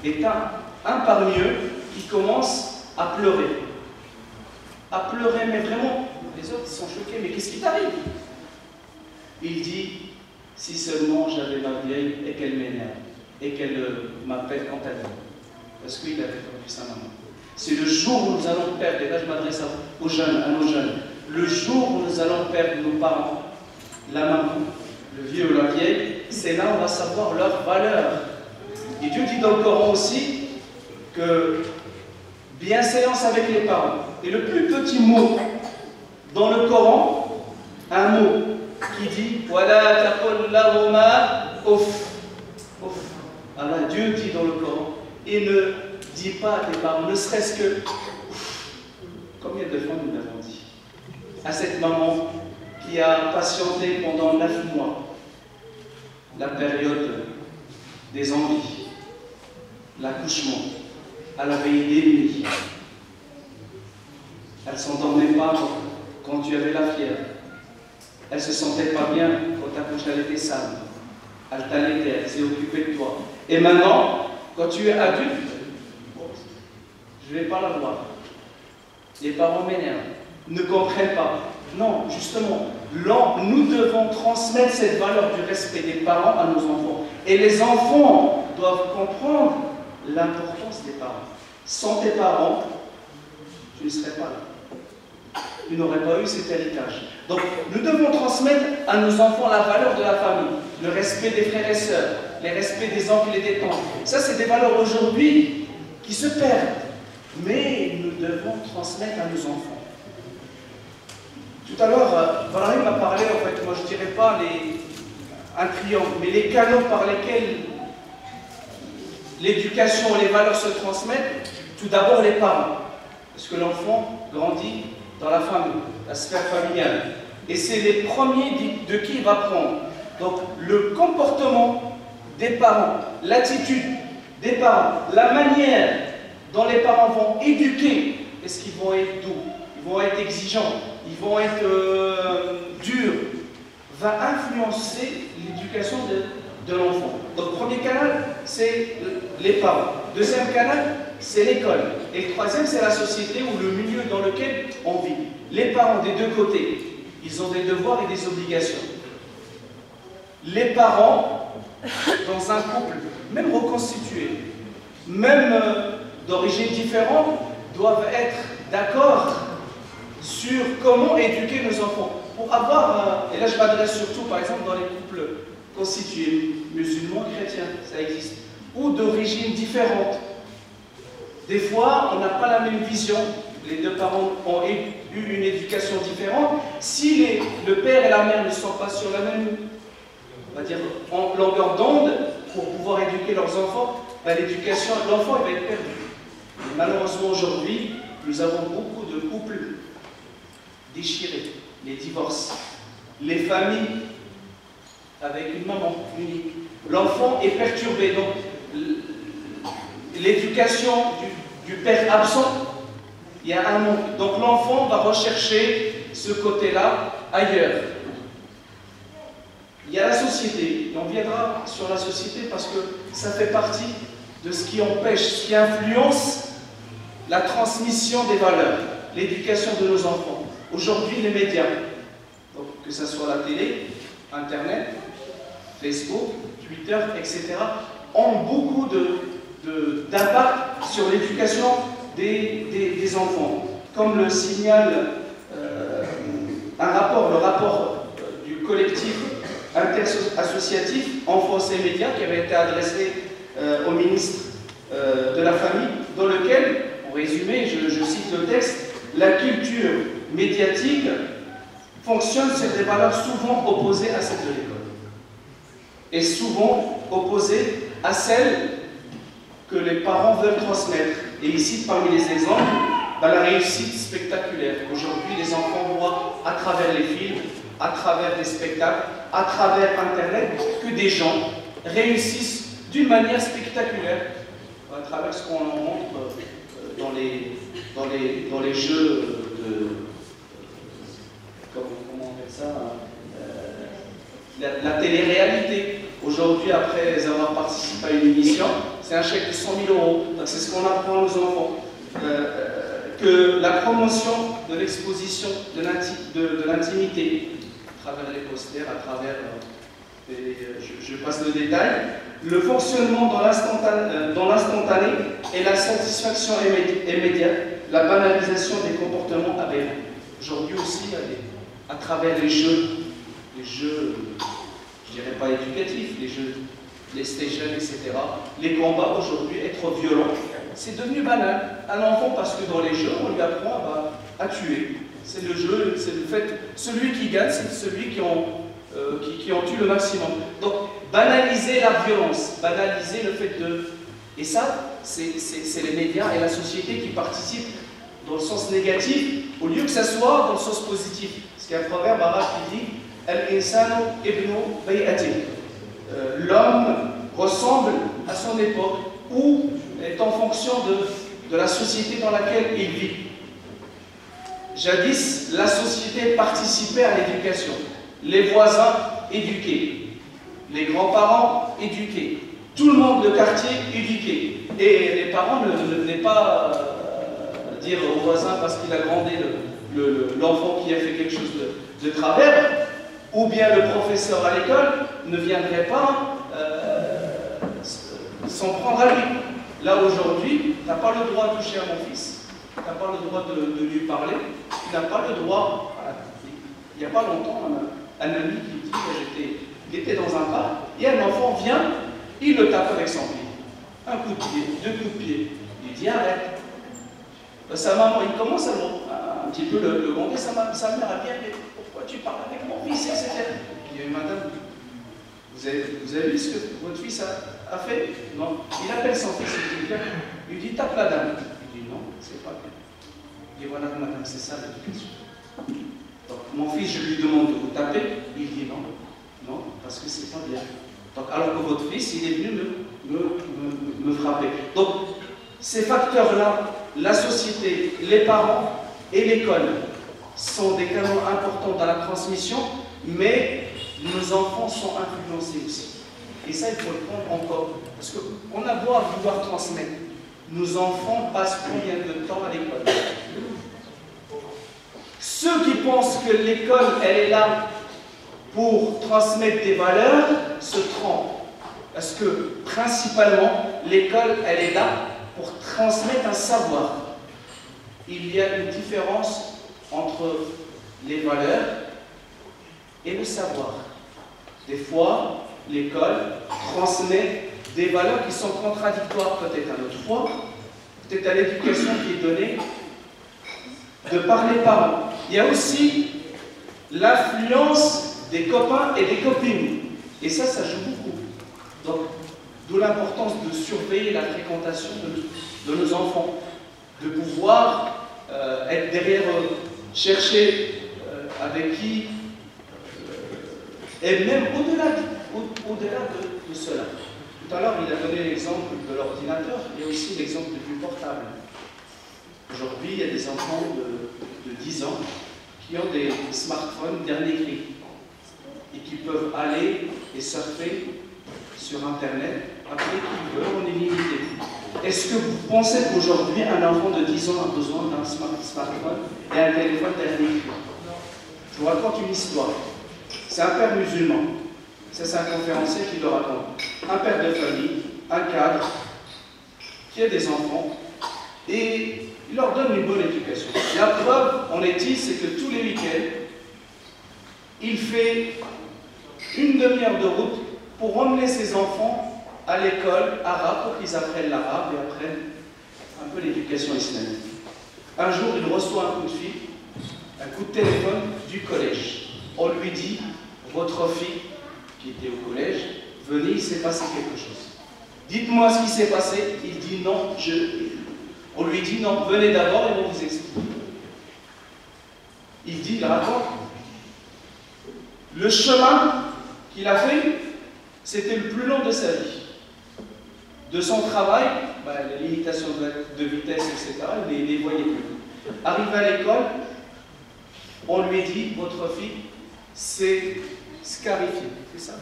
[SPEAKER 4] Et t'as un parmi eux qui commence à pleurer. À pleurer, mais vraiment, les autres sont choqués. Mais qu'est-ce qui t'arrive? Il dit, si seulement j'avais ma vieille et qu'elle m'énerve. Et qu'elle m'appelle quand elle veut. Parce qu'il avait perdu sa maman. C'est le jour où nous allons perdre, et là je m'adresse aux jeunes, à nos jeunes, le jour où nous allons perdre nos parents, la maman, le vieux ou la vieille, c'est là où on va savoir leur valeur. Et Dieu dit dans le Coran aussi que bienséance avec les parents. Et le plus petit mot dans le Coran, un mot qui dit Wala taqul lahuma ouf. Alors Dieu dit dans le Coran, et ne dis pas à tes parents, ne serait-ce que combien de fois nous l'avons dit à cette maman qui a patienté pendant 9 mois la période des envies, l'accouchement, à la veille des nuits. Elle ne s'endormait pas quand tu avais la fièvre. Elle ne se sentait pas bien quand ta couche elle était sale. Elle t'allaitait, elle s'est occupée de toi. Et maintenant, quand tu es adulte, je ne vais pas la voir. Les parents m'énervent, ne comprennent pas. Non, justement, nous devons transmettre cette valeur du respect des parents à nos enfants. Et les enfants doivent comprendre l'importance des parents. Sans tes parents, tu ne serais pas là. Tu n'aurais pas eu cet héritage. Donc, nous devons transmettre à nos enfants la valeur de la famille, le respect des frères et sœurs, le respect des oncles et des tantes. Ça, c'est des valeurs aujourd'hui qui se perdent. Mais nous devons transmettre à nos enfants. Tout à l'heure, Valérie m'a parlé, en fait, moi je ne dirais pas un triangle, mais les canaux par lesquels l'éducation et les valeurs se transmettent. Tout d'abord les parents, parce que l'enfant grandit dans la famille, la sphère familiale. Et c'est les premiers de qui il va prendre. Donc le comportement des parents, l'attitude des parents, la manière dont les parents vont éduquer, est-ce qu'ils vont être doux, ils vont être exigeants, ils vont être durs, va influencer l'éducation de l'enfant. Donc premier canal, c'est les parents. Deuxième canal, c'est l'école. Et le troisième, c'est la société ou le milieu dans lequel on vit. Les parents des deux côtés, ils ont des devoirs et des obligations. Les parents, dans un couple, même reconstitué, même d'origine différente, doivent être d'accord sur comment éduquer nos enfants. Pour avoir, et là je m'adresse surtout par exemple dans les couples constitués, musulmans, chrétiens, ça existe, ou d'origine différente. Des fois, on n'a pas la même vision, les deux parents ont eu une éducation différente. Si le père et la mère ne sont pas sur la même, on va dire, en longueur d'onde pour pouvoir éduquer leurs enfants, ben, l'éducation de l'enfant va être perdue. Et malheureusement aujourd'hui, nous avons beaucoup de couples déchirés, les divorces, les familles avec une maman unique. L'enfant est perturbé, donc l'éducation du père absent, il y a un manque. Donc l'enfant va rechercher ce côté-là ailleurs. Il y a la société, et on viendra sur la société parce que ça fait partie de ce qui empêche, ce qui influence la transmission des valeurs, l'éducation de nos enfants. Aujourd'hui, les médias, donc, que ce soit la télé, Internet, Facebook, Twitter, etc., ont beaucoup d'impact sur l'éducation des enfants. Comme le signale le rapport du collectif interassociatif Enfance et Médias qui avait été adressé au ministre de la Famille, dans lequel, en résumé, je cite le texte, la culture médiatique fonctionne sur des valeurs souvent opposées à celles de l'école et souvent opposées à celles que les parents veulent transmettre. Et ici, parmi les exemples, la réussite spectaculaire. Aujourd'hui, les enfants voient à travers les films, à travers les spectacles, à travers Internet, que des gens réussissent d'une manière spectaculaire à travers ce qu'on en montre dans les jeux de... Comment on appelle ça, la télé-réalité. Aujourd'hui, après avoir participé à une émission, c'est un chèque de 100 000 €. C'est ce qu'on apprend aux enfants. Que la promotion de l'exposition de l'intimité, à travers les posters, à travers... je passe le détail. Le fonctionnement dans l'instantané et la satisfaction immédiate, la banalisation des comportements aberrants. Aujourd'hui aussi, à travers les jeux, je dirais pas éducatifs, les jeux PlayStation, etc. Les combats aujourd'hui, être violent, c'est devenu banal. Un enfant, parce que dans les jeux, on lui apprend à tuer. C'est le jeu, c'est le fait, celui qui gagne, c'est celui qui en tue le maximum. Donc, banaliser la violence, banaliser le fait de... Et ça, c'est les médias et la société qui participent dans le sens négatif, au lieu que ça soit dans le sens positif. Parce qu'il y a un proverbe arabe qui dit « Al-insanu ibnu bay'ati » l'homme ressemble à son époque ou est en fonction de la société dans laquelle il vit. Jadis, la société participait à l'éducation. Les voisins éduqués, les grands-parents éduqués, tout le monde, le quartier éduqué. Et les parents ne venaient pas dire au voisin parce qu'il a grondé l'enfant qui a fait quelque chose de travers, ou bien le professeur à l'école ne viendrait pas s'en prendre à lui. Là aujourd'hui, tu n'as pas le droit de toucher à mon fils, tu n'as pas le droit de lui parler, tu n'as pas le droit. Il n'y a pas longtemps, un ami qui dit il était dans un bar, et un enfant vient, il le tape avec son pied. Un coup de pied, deux coups de pied. Il dit arrête. Sa maman, il commence à un petit peu le gronder, sa mère a bien dit pourquoi tu parles avec mon fils, etc. Il dit madame, vous avez vu ce que votre fils a fait? Non. Il appelle son fils, il dit tape la dame. Il dit non, c'est pas bien. Il dit voilà madame, c'est ça l'éducation. Donc mon fils, je lui demande de vous taper, il dit non, non, parce que c'est pas bien. Donc alors que votre fils, il est venu me frapper. Donc ces facteurs-là, la société, les parents et l'école sont des canaux importants dans la transmission, mais nos enfants sont influencés aussi. Et ça, il faut le prendre en compte. Parce qu'on a beau vouloir transmettre. Nos enfants passent combien de temps à l'école? Ceux qui pensent que l'école, elle est là pour transmettre des valeurs, se trompent. Parce que, principalement, l'école, elle est là pour transmettre un savoir. Il y a une différence entre les valeurs et le savoir. Des fois, l'école transmet des valeurs qui sont contradictoires peut-être à notre foi, peut-être à l'éducation qui est donnée de par les parents. Il y a aussi l'influence des copains et des copines. Et ça joue beaucoup. Donc, d'où l'importance de surveiller la fréquentation de nos enfants, de pouvoir être derrière eux, chercher avec qui, et même au-delà de cela. Tout à l'heure, il a donné l'exemple de l'ordinateur, il y a aussi l'exemple du portable. Aujourd'hui, il y a des enfants de 10 ans qui ont des smartphones dernier cri et qui peuvent aller et surfer sur Internet après qu'ils veulent, on est limité. Est-ce que vous pensez qu'aujourd'hui, un enfant de 10 ans a besoin d'un smartphone et un téléphone dernier cri? Je vous raconte une histoire. C'est un père musulman. Ça, c'est un conférencier qui le raconte. Un père de famille, un cadre, qui a des enfants, et il leur donne une bonne éducation. La preuve, en est-il, c'est que tous les week-ends, il fait une demi-heure de route pour emmener ses enfants à l'école arabe pour qu'ils apprennent l'arabe et apprennent un peu l'éducation islamique. Un jour, il reçoit un coup de fil, un coup de téléphone du collège. On lui dit, votre fille, qui était au collège, venez, il s'est passé quelque chose. Dites-moi ce qui s'est passé. Il dit non, on lui dit non, venez d'abord et on vous explique. Il raconte. Le chemin qu'il a fait, c'était le plus long de sa vie. De son travail, les limitations de vitesse, etc., il ne les voyait plus. Arrivé à l'école, on lui dit, votre fille, c'est scarifié, c'est ça?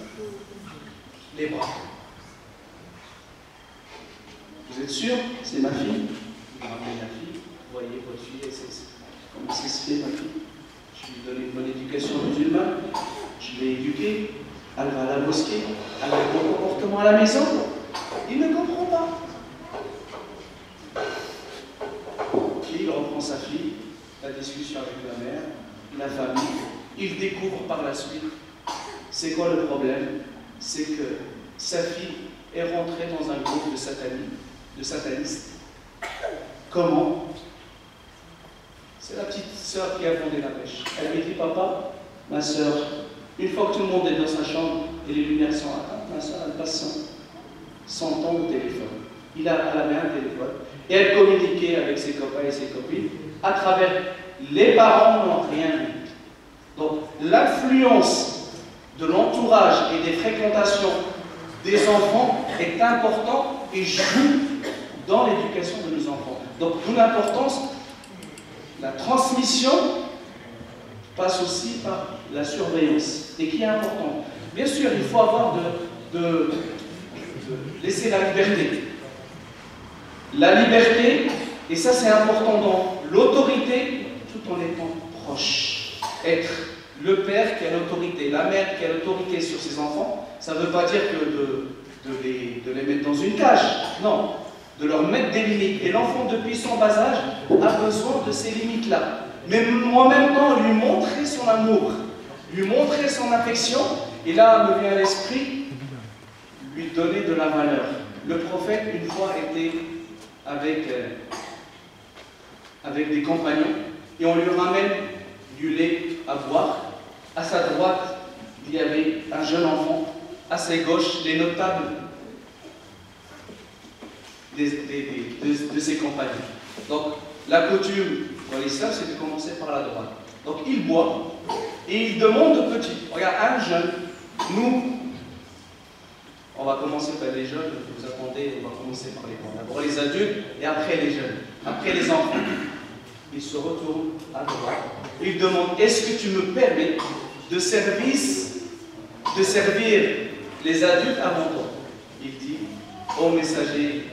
[SPEAKER 4] Les bras. Vous êtes sûr? C'est ma fille? Vous ramenez la fille, vous voyez votre fille, comment ça se fait ma fille? Je lui donne une bonne éducation musulmane, je l'ai éduquée, elle va à la mosquée, elle a un bon comportement à la maison. Il ne comprend pas. Il reprend sa fille, la discussion avec la mère, la famille, il découvre par la suite. C'est quoi le problème? C'est que sa fille est rentrée dans un groupe de satanistes. Comment? C'est la petite sœur qui a fondé la pêche. Elle lui dit, papa, ma sœur, une fois que tout le monde est dans sa chambre et les lumières sont atteintes, ma sœur, elle passe son temps au téléphone. Il a à la main un téléphone. Et elle communiquait avec ses copains et ses copines à travers les parents n'ont rien vu. Donc l'influence de l'entourage et des fréquentations des enfants est importante et joue dans l'éducation de nos enfants. Donc d'où l'importance, la transmission passe aussi par la surveillance et qui est importante. Bien sûr, il faut avoir de laisser la liberté. La liberté, et ça c'est important dans l'autorité, tout en étant proche. Être le père qui a l'autorité, la mère qui a l'autorité sur ses enfants, ça ne veut pas dire que de les mettre dans une cage. Non, de leur mettre des limites. Et l'enfant, depuis son bas âge, a besoin de ces limites-là. Mais en même temps, lui montrer son amour, lui montrer son affection, et là me vient à l'esprit, lui donner de la valeur. Le prophète, une fois, était avec des compagnons, et on lui ramène du lait à boire. À sa droite, il y avait un jeune enfant, à sa gauche, les notables de ses compagnons. Donc, la coutume dans l'islam, c'est de commencer par la droite. Donc, il boit et il demande aux petits. Regarde, un jeune, nous, on va commencer par les jeunes, vous attendez, on va commencer par les grands. D'abord les adultes et après les jeunes, après les enfants. Il se retourne à droite. Il demande, est-ce que tu me permets de servir les adultes avant toi? Il dit, ô messager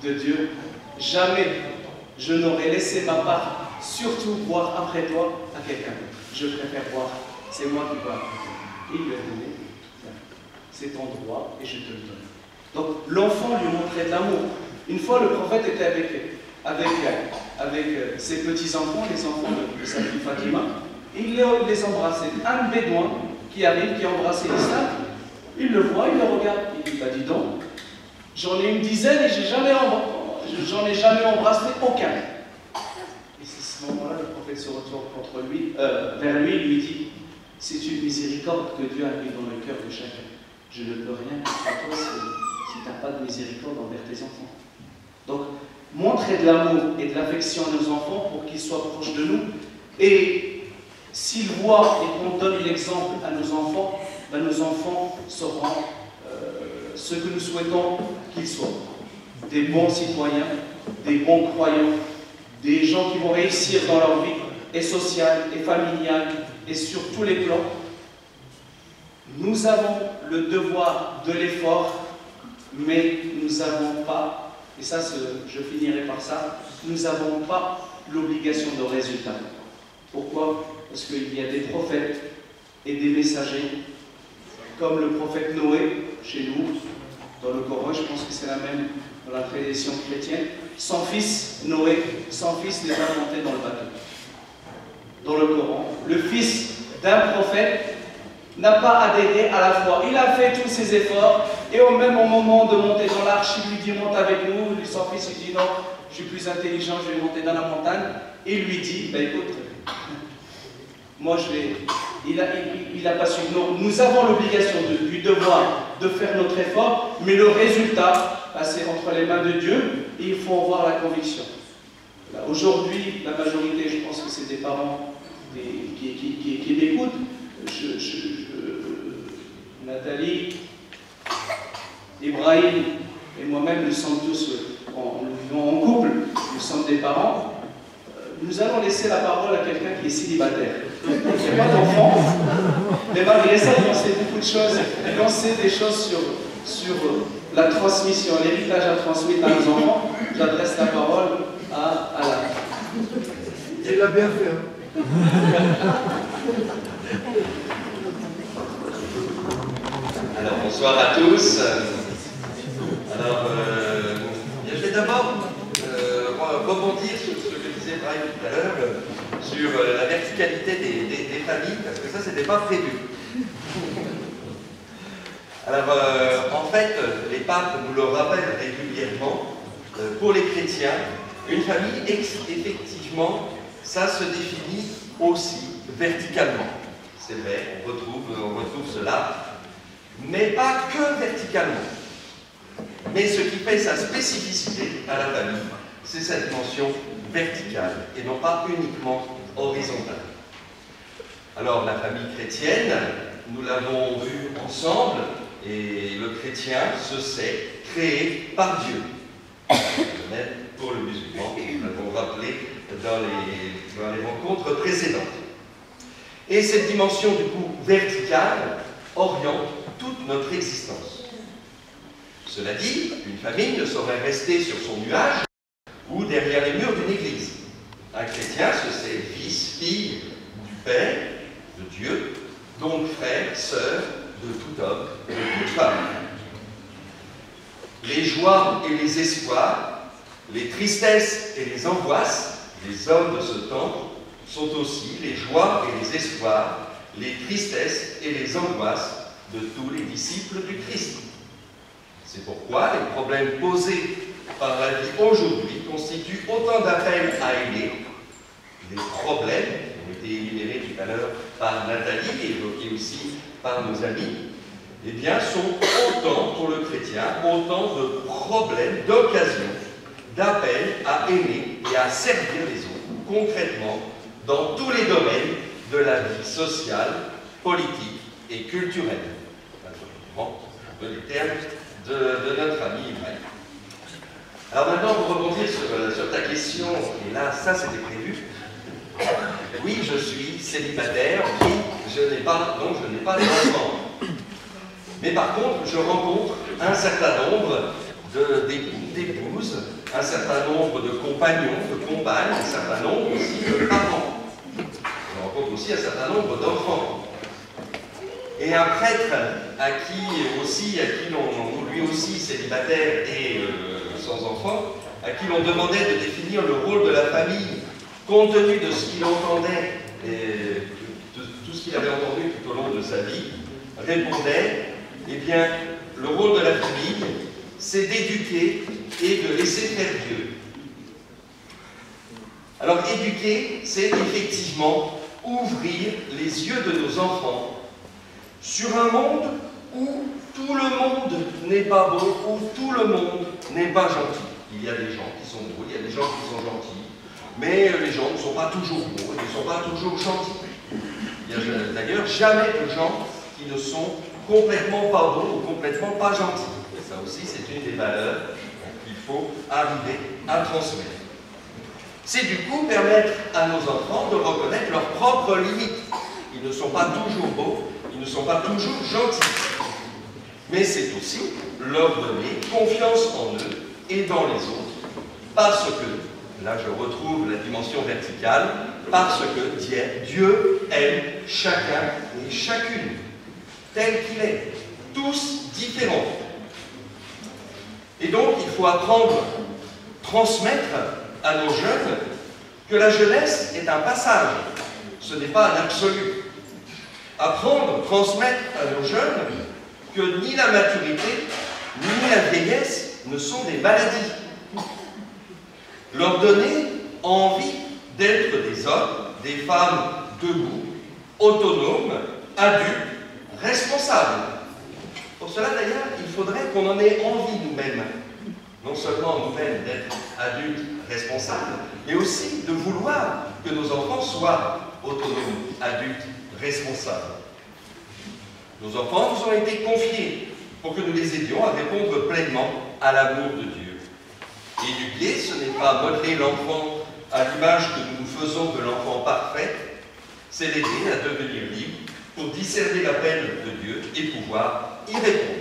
[SPEAKER 4] de Dieu, jamais je n'aurais laissé ma part, surtout boire après toi à quelqu'un d'autre. Je préfère boire, c'est moi qui bois. Il lui a donné, c'est ton droit et je te le donne. Donc l'enfant lui montrait de l'amour. Une fois le prophète était avec ses petits-enfants, les enfants de sa fille Fatima, et il les embrassait. Un bédouin qui arrive, qui a embrassé l'islam, il le voit, il le regarde, il dit, bah dis donc, j'en ai une dizaine et j'en ai jamais embrassé aucun. Et c'est à ce moment-là, le prophète se retourne vers lui, il lui dit, c'est une miséricorde que Dieu a mis dans le cœur de chacun. Je ne peux rien à toi si tu n'as pas de miséricorde envers tes enfants. Donc, montrer de l'amour et de l'affection à nos enfants pour qu'ils soient proches de nous. Et s'ils voient et qu'on donne l'exemple à nos enfants, ben nos enfants seront ce que nous souhaitons qu'ils soient. Des bons citoyens, des bons croyants, des gens qui vont réussir dans leur vie, et sociale, et familiale, et sur tous les plans. Nous avons le devoir de l'effort, mais nous n'avons pas, et ça je finirai par ça, nous n'avons pas l'obligation de résultat. Pourquoi? Parce qu'il y a des prophètes et des messagers, comme le prophète Noé, chez nous, dans le Coran, je pense que c'est la même dans la tradition chrétienne. Son fils, Noé, son fils les a montés dans le bateau. Dans le Coran, le fils d'un prophète n'a pas adhéré à la foi. Il a fait tous ses efforts et au moment de monter dans l'arche, il lui dit monte avec nous. Son fils il dit non, je suis plus intelligent, je vais monter dans la montagne. Et il lui dit, bah, écoute, moi je vais... Il n'a pas su. Non, nous avons l'obligation du devoir de faire notre effort, mais le résultat, bah, c'est entre les mains de Dieu et il faut avoir la conviction. Aujourd'hui, la majorité, je pense que c'est des parents qui m'écoutent. Nathalie, Ibrahim et moi-même, nous sommes tous, nous vivons en couple, nous sommes des parents. Nous allons laisser la parole à quelqu'un qui est célibataire. Il n'y a pas d'enfant, mais malgré ça, il en sait beaucoup de choses. Il en sait des choses sur la transmission, l'héritage à transmettre à nos enfants. J'adresse la parole à la...
[SPEAKER 2] Il l'a bien fait. Hein.
[SPEAKER 5] Alors bonsoir à tous. Alors, je vais d'abord rebondir sur ce que disait Brian tout à l'heure, sur la verticalité des familles, parce que ça, c'était pas prévu. Alors, en fait, les papes nous le rappellent régulièrement, pour les chrétiens, une famille, effectivement, ça se définit aussi verticalement. C'est vrai, on retrouve cela, mais pas que verticalement. Mais ce qui fait sa spécificité à la famille, c'est cette dimension verticale et non pas uniquement horizontale. Alors la famille chrétienne, nous l'avons vu ensemble, et le chrétien se sait créé par Dieu. Même pour le musulman, nous l'avons rappelé dans les rencontres précédentes. Et cette dimension du coup verticale oriente toute notre existence. Cela dit, une famille ne saurait rester sur son nuage ou derrière les murs d'une église. Un chrétien se sait fils, fille du Père, de Dieu, donc frère, sœur de tout homme, de toute femme. Les joies et les espoirs, les tristesses et les angoisses des hommes de ce temps sont aussi les joies et les espoirs, les tristesses et les angoisses de tous les disciples du Christ. C'est pourquoi les problèmes posés par la vie aujourd'hui constituent autant d'appels à aimer. Les problèmes qui ont été énumérés tout à l'heure par Nathalie et évoqués aussi par nos amis, eh bien, sont autant pour le chrétien, autant de problèmes, d'occasions, d'appels à aimer et à servir les autres, concrètement, dans tous les domaines de la vie sociale, politique et culturelle. Naturellement, les termes de notre ami Ibrahim. Alors maintenant, pour rebondir sur ta question, et là, ça c'était prévu. Oui, je suis célibataire, oui, je n'ai pas d'enfant. Mais par contre, je rencontre un certain nombre d'épouses, un certain nombre de compagnons, de compagnes, un certain nombre aussi de parents. Je rencontre aussi un certain nombre d'enfants. Et un prêtre lui aussi célibataire et sans enfant, à qui l'on demandait de définir le rôle de la famille, compte tenu de ce qu'il entendait, et de tout ce qu'il avait entendu tout au long de sa vie, répondait, eh bien, le rôle de la famille, c'est d'éduquer et de laisser faire Dieu. Alors, éduquer, c'est effectivement ouvrir les yeux de nos enfants sur un monde où tout le monde n'est pas beau, où tout le monde n'est pas gentil. Il y a des gens qui sont beaux, il y a des gens qui sont gentils, mais les gens ne sont pas toujours beaux, ils ne sont pas toujours gentils. Il n'y a d'ailleurs jamais de gens qui ne sont complètement pas beaux ou complètement pas gentils. Et ça aussi, c'est une des valeurs qu'il faut arriver à transmettre. C'est du coup permettre à nos enfants de reconnaître leurs propres limites. Ils ne sont pas toujours beaux, ils ne sont pas toujours gentils. Mais c'est aussi leur donner confiance en eux et dans les autres, parce que, là je retrouve la dimension verticale, parce que Dieu aime chacun et chacune, tel qu'il est, tous différents. Et donc il faut apprendre, transmettre à nos jeunes que la jeunesse est un passage, ce n'est pas un absolu. Apprendre, transmettre à nos jeunes que ni la maturité, ni la vieillesse ne sont des maladies. Leur donner envie d'être des hommes, des femmes debout, autonomes, adultes, responsables. Pour cela d'ailleurs, il faudrait qu'on en ait envie nous-mêmes. Non seulement nous-mêmes d'être adultes, responsables, mais aussi de vouloir que nos enfants soient autonomes, adultes, responsables. Nos enfants nous ont été confiés pour que nous les aidions à répondre pleinement à l'amour de Dieu. Éduquer, ce n'est pas modeler l'enfant à l'image que nous faisons de l'enfant parfait, c'est l'aider à devenir libre pour discerner l'appel de Dieu et pouvoir y répondre.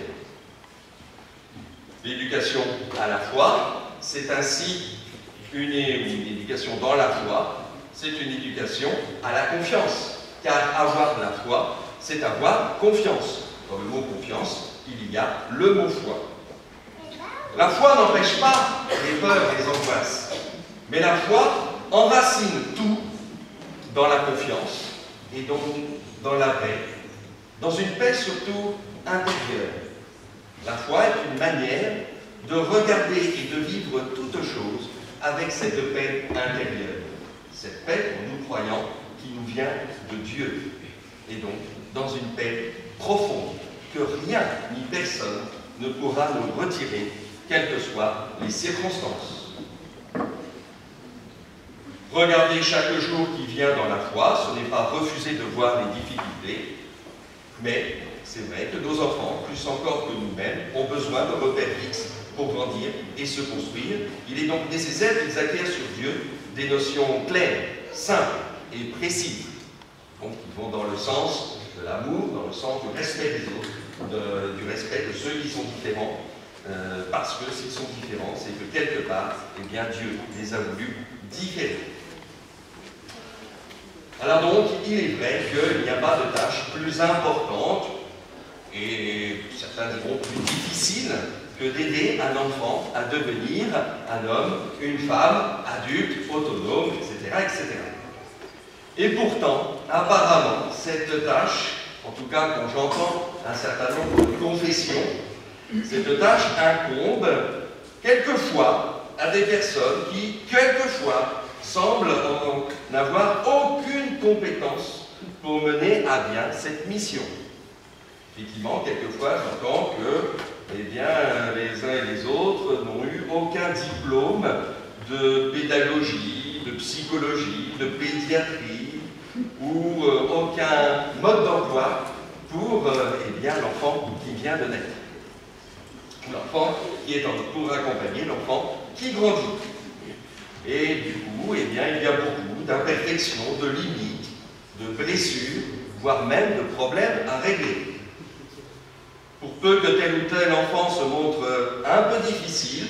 [SPEAKER 5] L'éducation à la foi, c'est ainsi une éducation dans la foi, c'est une éducation à la confiance, car avoir la foi, c'est avoir confiance. Dans le mot confiance, il y a le mot foi. La foi n'empêche pas les peurs et les angoisses, mais la foi enracine tout dans la confiance et donc dans la paix, dans une paix surtout intérieure. La foi est une manière de regarder et de vivre toute chose avec cette paix intérieure. Cette paix, pour nous croyants, qui nous vient de Dieu. Et donc, dans une paix profonde, que rien ni personne ne pourra nous retirer, quelles que soient les circonstances. Regarder chaque jour qui vient dans la foi, ce n'est pas refuser de voir les difficultés, mais c'est vrai que nos enfants, plus encore que nous-mêmes, ont besoin de repères fixes pour grandir et se construire. Il est donc nécessaire qu'ils acquièrent sur Dieu des notions claires, simples et précises. Donc, ils vont dans le sens de l'amour, dans le sens du respect des autres, du respect de ceux qui sont différents, parce que s'ils sont différents, c'est que quelque part, eh bien, Dieu les a voulu différents. Alors donc, il est vrai qu'il n'y a pas de tâche plus importante, et certains diront plus difficile, que d'aider un enfant à devenir un homme, une femme, adulte, autonome, etc., etc. Et pourtant, apparemment, cette tâche, en tout cas quand j'entends un certain nombre de confessions, cette tâche incombe quelquefois à des personnes qui, quelquefois, semblent n'avoir aucune compétence pour mener à bien cette mission. Effectivement, quelquefois, j'entends que eh bien, les uns et les autres n'ont eu aucun diplôme de pédagogie, de psychologie, de pédiatrie ou aucun mode d'emploi pour eh bien, l'enfant qui vient de naître. L'enfant qui est pour accompagner l'enfant qui grandit. Et du coup, eh bien, il y a beaucoup d'imperfections, de limites, de blessures, voire même de problèmes à régler. Pour peu que tel ou tel enfant se montre un peu difficile,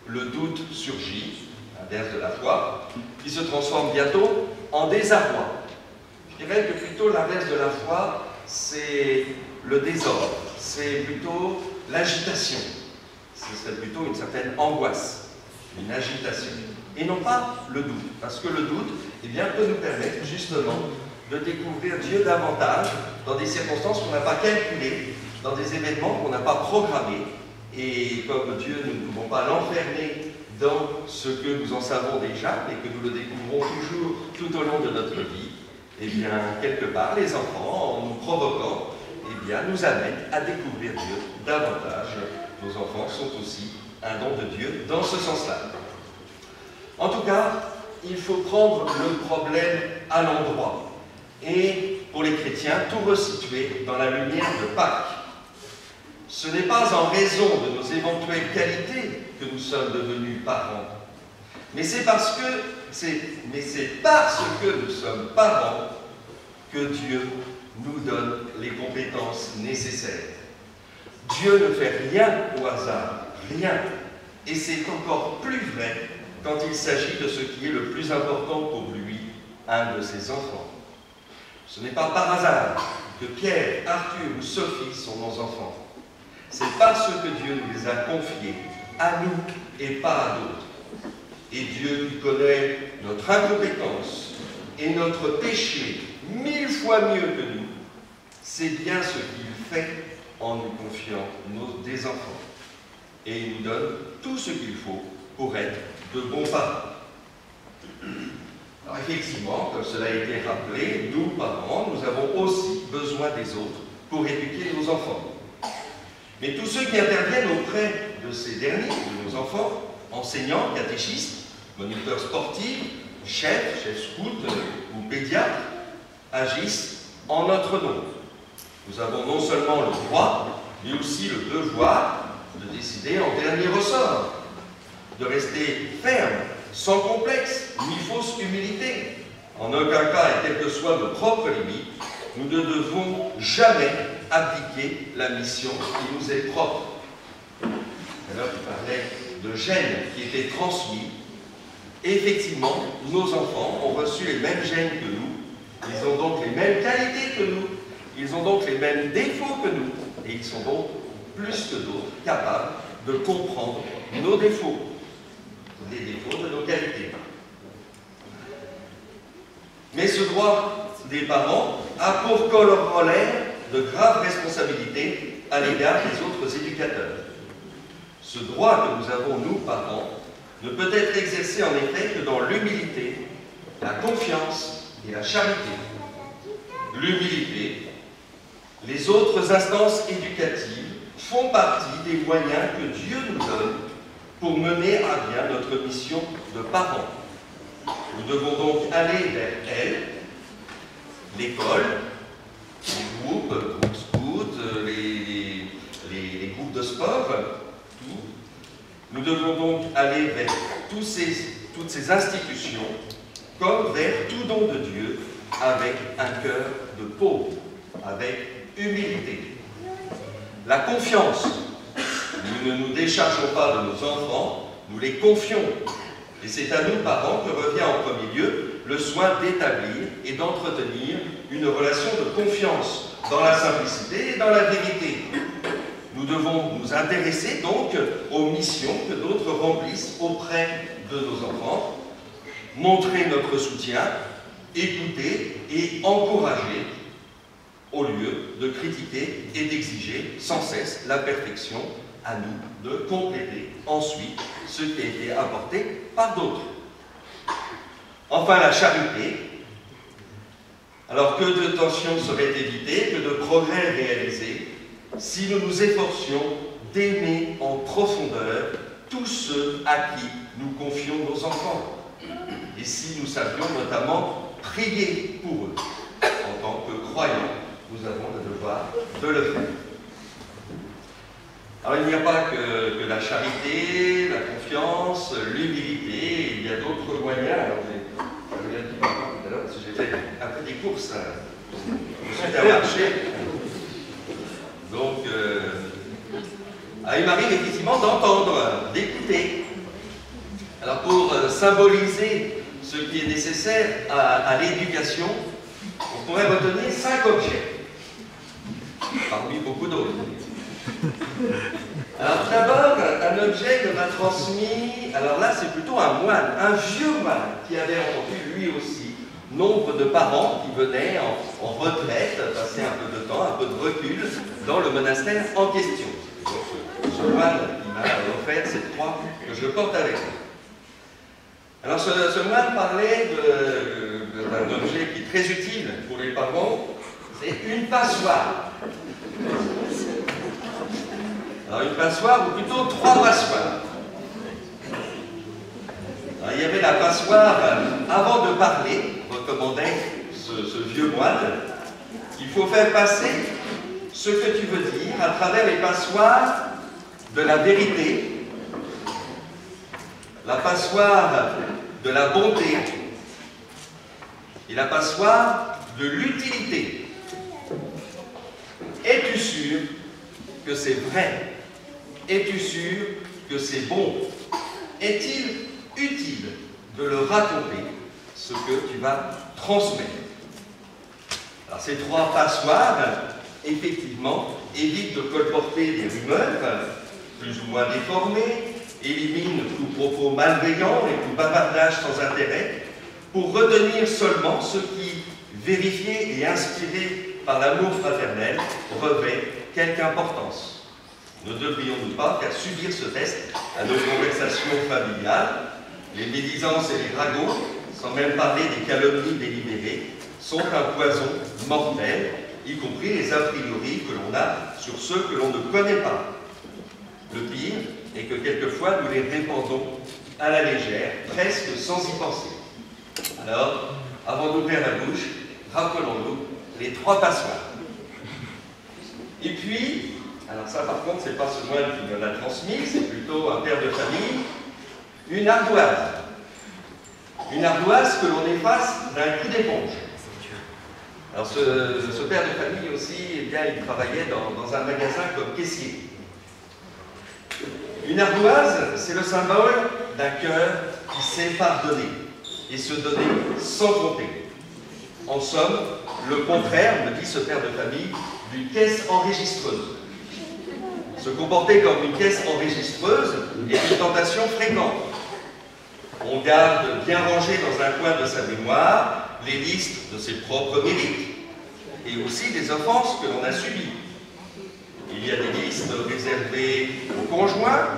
[SPEAKER 5] le doute surgit, l'inverse de la foi, qui se transforme bientôt en désarroi. Je dirais que plutôt l'inverse de la foi, c'est le désordre, c'est plutôt l'agitation. Ce serait plutôt une certaine angoisse, une agitation. Et non pas le doute, parce que le doute eh bien, peut nous permettre justement de découvrir Dieu davantage dans des circonstances qu'on n'a pas calculées, dans des événements qu'on n'a pas programmés, et comme Dieu, nous ne pouvons pas l'enfermer dans ce que nous en savons déjà, et que nous le découvrons toujours tout au long de notre vie, et bien, quelque part, les enfants, en nous provoquant, eh bien, nous amènent à découvrir Dieu davantage. Nos enfants sont aussi un don de Dieu dans ce sens-là. En tout cas, il faut prendre le problème à l'endroit, et pour les chrétiens, tout resituer dans la lumière de Pâques. Ce n'est pas en raison de nos éventuelles qualités que nous sommes devenus parents, mais c'est parce que nous sommes parents que Dieu nous donne les compétences nécessaires. Dieu ne fait rien au hasard, rien. Et c'est encore plus vrai quand il s'agit de ce qui est le plus important pour lui, un de ses enfants. Ce n'est pas par hasard que Pierre, Arthur ou Sophie sont nos enfants. C'est parce que Dieu nous les a confiés à nous et pas à d'autres. Et Dieu qui connaît notre incompétence et notre péché 1000 fois mieux que nous, c'est bien ce qu'il fait en nous confiant des enfants. Et il nous donne tout ce qu'il faut pour être de bons parents. Alors effectivement, comme cela a été rappelé, nous, parents, nous avons aussi besoin des autres pour éduquer nos enfants. Mais tous ceux qui interviennent auprès de ces derniers, de nos enfants, enseignants, catéchistes, moniteurs sportifs, chefs scouts ou pédiatres, agissent en notre nom. Nous avons non seulement le droit, mais aussi le devoir de décider en dernier ressort, de rester ferme, sans complexe, ni fausse humilité. En aucun cas, et quelles que soient nos propres limites, nous ne devons jamais abdiquer la mission qui nous est propre. Alors, il parlait de gènes qui étaient transmis. Et effectivement, nos enfants ont reçu les mêmes gènes que nous. Ils ont donc les mêmes qualités que nous. Ils ont donc les mêmes défauts que nous. Et ils sont donc, plus que d'autres, capables de comprendre nos défauts. Les défauts de nos qualités. Mais ce droit des parents a pour corollaire de graves responsabilités à l'égard des autres éducateurs. Ce droit que nous avons, nous, parents, ne peut être exercé en effet que dans l'humilité, la confiance et la charité. L'humilité, les autres instances éducatives font partie des moyens que Dieu nous donne pour mener à bien notre mission de parents. Nous devons donc aller vers elles, l'école, les groupes scouts, les groupes de sport, tout. Nous devons donc aller vers toutes ces institutions comme vers tout don de Dieu avec un cœur de pauvre, avec humilité. La confiance, nous ne nous déchargeons pas de nos enfants, nous les confions. Et c'est à nous, parents, que revient en premier lieu le soin d'établir et d'entretenir une relation de confiance dans la simplicité et dans la vérité. Nous devons nous intéresser donc aux missions que d'autres remplissent auprès de nos enfants, montrer notre soutien, écouter et encourager au lieu de critiquer et d'exiger sans cesse la perfection, à nous de compléter ensuite ce qui a été apporté par d'autres. Enfin, la charité. Alors que de tensions seraient évitées, que de progrès réalisés, si nous nous efforcions d'aimer en profondeur tous ceux à qui nous confions nos enfants, et si nous savions notamment prier pour eux. En tant que croyants, nous avons le devoir de le faire. Alors il n'y a pas que la charité, la confiance, l'humilité, il y a d'autres moyens. Alors je l'ai dit tout à l'heure parce que j'ai fait un peu des courses suite à un marché. Donc il m'arrive effectivement d'entendre, d'écouter. Alors pour symboliser ce qui est nécessaire à l'éducation, on pourrait retenir 5 objets, parmi beaucoup d'autres. Alors d'abord, un objet que m'a transmis, alors là c'est plutôt un moine, un vieux moine qui avait entendu lui aussi nombre de parents qui venaient en retraite, passer un peu de temps, un peu de recul dans le monastère en question. Donc ce moine qui m'a offert cette croix que je porte avec moi. Alors ce moine parlait d'un objet qui est très utile pour les parents, c'est une passoire. Alors une passoire, ou plutôt 3 passoires. Alors, il y avait la passoire, avant de parler, recommandait ce vieux moine, il faut faire passer ce que tu veux dire à travers les passoires de la vérité, la passoire de la bonté et la passoire de l'utilité. Es-tu sûr que c'est vrai? Es-tu sûr que c'est bon? Est-il utile de le raconter, ce que tu vas transmettre? Alors ces 3 passoires, effectivement, évitent de colporter des rumeurs, plus ou moins déformées, éliminent tout propos malveillant et tout bavardage sans intérêt, pour retenir seulement ce qui, vérifié et inspiré par l'amour fraternel, revêt quelque importance. Ne devrions-nous pas faire subir ce test à nos conversations familiales? Les médisances et les ragots, sans même parler des calomnies délibérées, sont un poison mortel, y compris les a priori que l'on a sur ceux que l'on ne connaît pas. Le pire est que quelquefois nous les répandons à la légère, presque sans y penser. Alors, avant d'ouvrir la bouche, rappelons-nous les 3 passoires. Et puis, alors ça par contre, c'est pas ce moine qui me l'a transmis, c'est plutôt un père de famille, une ardoise. Une ardoise que l'on efface d'un coup d'éponge. Alors ce père de famille aussi, eh bien, il travaillait dans un magasin comme caissier. Une ardoise, c'est le symbole d'un cœur qui sait pardonner et se donner sans compter. En somme, le contraire, me dit ce père de famille, d'une caisse enregistreuse. Se comporter comme une caisse enregistreuse est une tentation fréquente. On garde bien rangé dans un coin de sa mémoire les listes de ses propres mérites et aussi des offenses que l'on a subies. Il y a des listes réservées aux conjoints,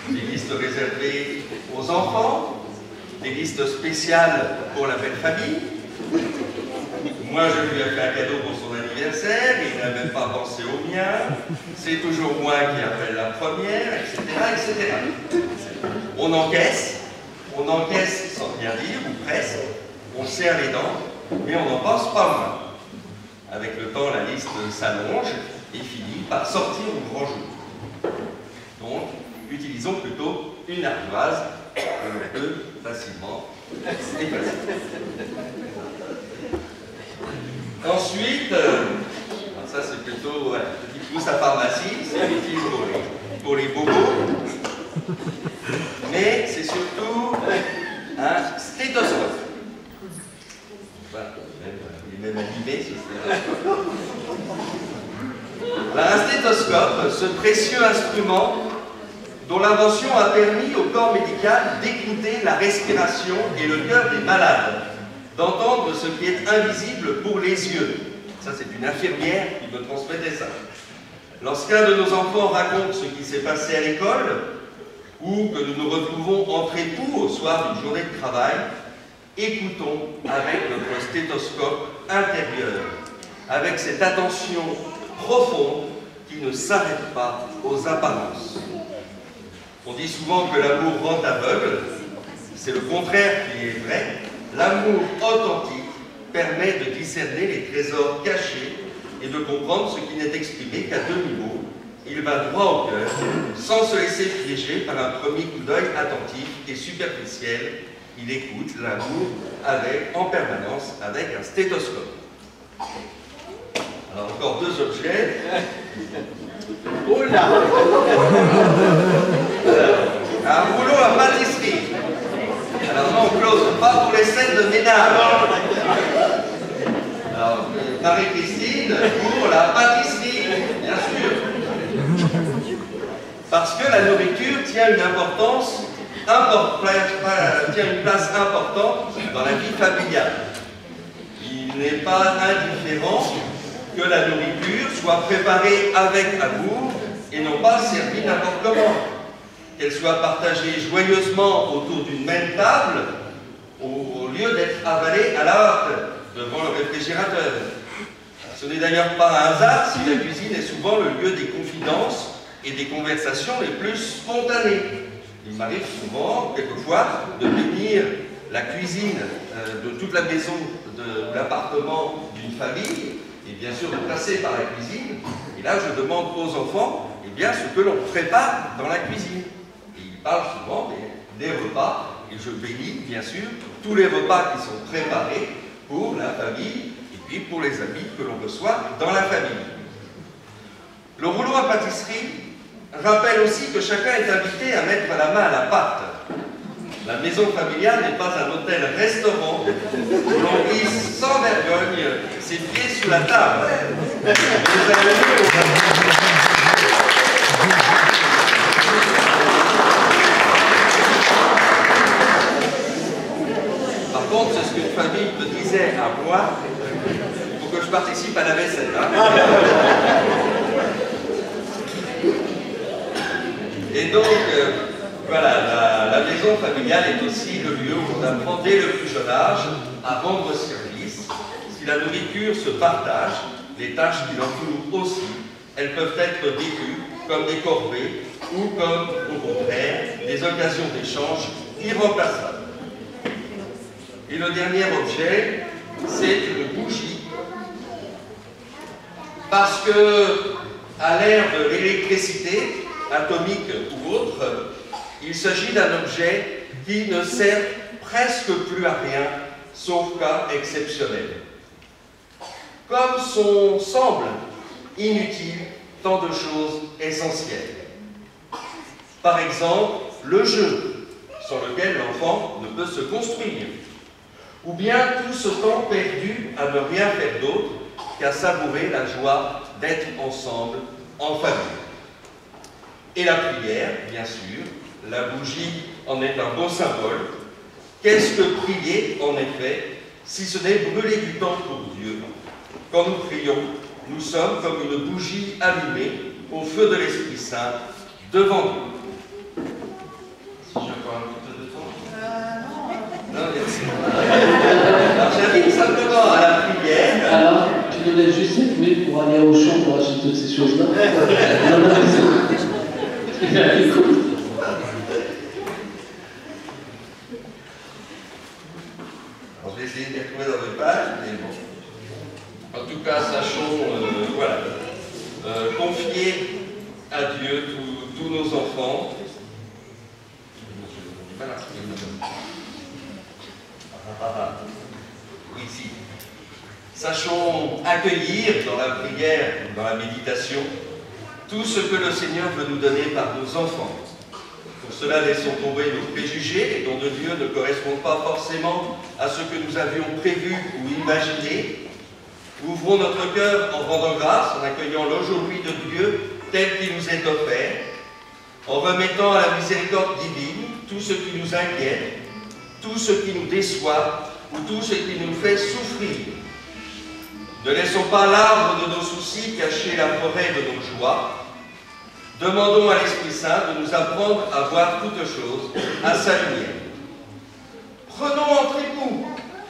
[SPEAKER 5] des listes réservées aux enfants, des listes spéciales pour la belle famille. Moi, je lui ai fait un cadeau pour son anniversaire, il n'a même pas pensé au mien, c'est toujours moi qui appelle la première, etc., etc. On encaisse sans rien dire, ou presque, on serre les dents, mais on n'en pense pas moins. Avec le temps, la liste s'allonge et finit par sortir au grand jour. Donc, utilisons plutôt une ardoise que l'on peut facilement effacer. Ensuite, ça c'est plutôt petit pouce à pharmacie, c'est utile pour les bobos, mais c'est surtout un stéthoscope. Voilà, il est même animé ce stéthoscope. Voilà, un stéthoscope, ce précieux instrument dont l'invention a permis au corps médical d'écouter la respiration et le cœur des malades, d'entendre ce qui est invisible pour les yeux. Ça, c'est une infirmière qui me transmettait ça. Lorsqu'un de nos enfants raconte ce qui s'est passé à l'école, ou que nous nous retrouvons entre époux au soir d'une journée de travail, écoutons avec notre stéthoscope intérieur, avec cette attention profonde qui ne s'arrête pas aux apparences. On dit souvent que l'amour rend aveugle, c'est le contraire qui est vrai. L'amour authentique permet de discerner les trésors cachés et de comprendre ce qui n'est exprimé qu'à demi-mot. Il va droit au cœur, sans se laisser piéger par un premier coup d'œil attentif et superficiel. Il écoute l'amour en permanence avec un stéthoscope. Alors encore deux objets.
[SPEAKER 2] Oh là!
[SPEAKER 5] Un rouleau à pâtisserie. Alors non, Claude, pas pour les scènes de ménage. Alors, Marie-Christine, pour la pâtisserie, bien sûr. Parce que la nourriture tient une place importante dans la vie familiale. Il n'est pas indifférent que la nourriture soit préparée avec amour et non pas servie n'importe comment. Qu'elle soit partagée joyeusement autour d'une même table, au lieu d'être avalée à la hâte devant le réfrigérateur. Ce n'est d'ailleurs pas un hasard si la cuisine est souvent le lieu des confidences et des conversations les plus spontanées. Il m'arrive souvent, quelquefois, de bénir la cuisine de toute la maison, de l'appartement d'une famille, et bien sûr de passer par la cuisine. Et là, je demande aux enfants ce que l'on prépare dans la cuisine. Et ils parlent souvent des repas, et je bénis, bien sûr, tous les repas qui sont préparés pour la famille et puis pour les amis que l'on reçoit dans la famille. Le rouleau à pâtisserie rappelle aussi que chacun est invité à mettre la main à la pâte. La maison familiale n'est pas un hôtel-restaurant où l'on glisse sans vergogne ses pieds sous la table. Par contre, c'est ce qu'une famille me disait à moi pour que je participe à la vaisselle. Et donc, voilà, la maison familiale est aussi le lieu où on apprend dès le plus jeune âge à rendre service. Si la nourriture se partage, les tâches qui l'entourent aussi, elles peuvent être vécues comme des corvées ou comme, au contraire, des occasions d'échange irremplaçables. Et le dernier objet, c'est une bougie. Parce que, à l'ère de l'électricité, atomique ou autre, il s'agit d'un objet qui ne sert presque plus à rien, sauf cas exceptionnel. Comme semble inutile tant de choses essentielles. Par exemple, le jeu, sur lequel l'enfant ne peut se construire. Ou bien tout ce temps perdu à ne rien faire d'autre qu'à savourer la joie d'être ensemble en famille. Et la prière, bien sûr, la bougie en est un beau symbole. Qu'est-ce que prier, en effet, si ce n'est brûler du temps pour Dieu? Quand nous prions, nous sommes comme une bougie allumée au feu de l'Esprit Saint devant nous.
[SPEAKER 3] Alors, tu nous laisses juste 5 minutes pour aller au champ pour acheter toutes ces choses-là. Non, écoute.
[SPEAKER 5] Alors, je vais essayer de les retrouver dans mes pages, mais bon. En tout cas, sachons, voilà, confier à Dieu tous nos enfants. Voilà. Ici. Sachons accueillir dans la prière, dans la méditation, tout ce que le Seigneur veut nous donner par nos enfants. Pour cela, laissons tomber nos préjugés, les dons de Dieu ne correspondent pas forcément à ce que nous avions prévu ou imaginé. Ouvrons notre cœur en rendant grâce, en accueillant l'aujourd'hui de Dieu tel qu'il nous est offert, en remettant à la miséricorde divine tout ce qui nous inquiète, tout ce qui nous déçoit ou tout ce qui nous fait souffrir. Ne laissons pas l'arbre de nos soucis cacher la forêt de nos joies. Demandons à l'Esprit Saint de nous apprendre à voir toutes choses à sa lumière. Prenons entre époux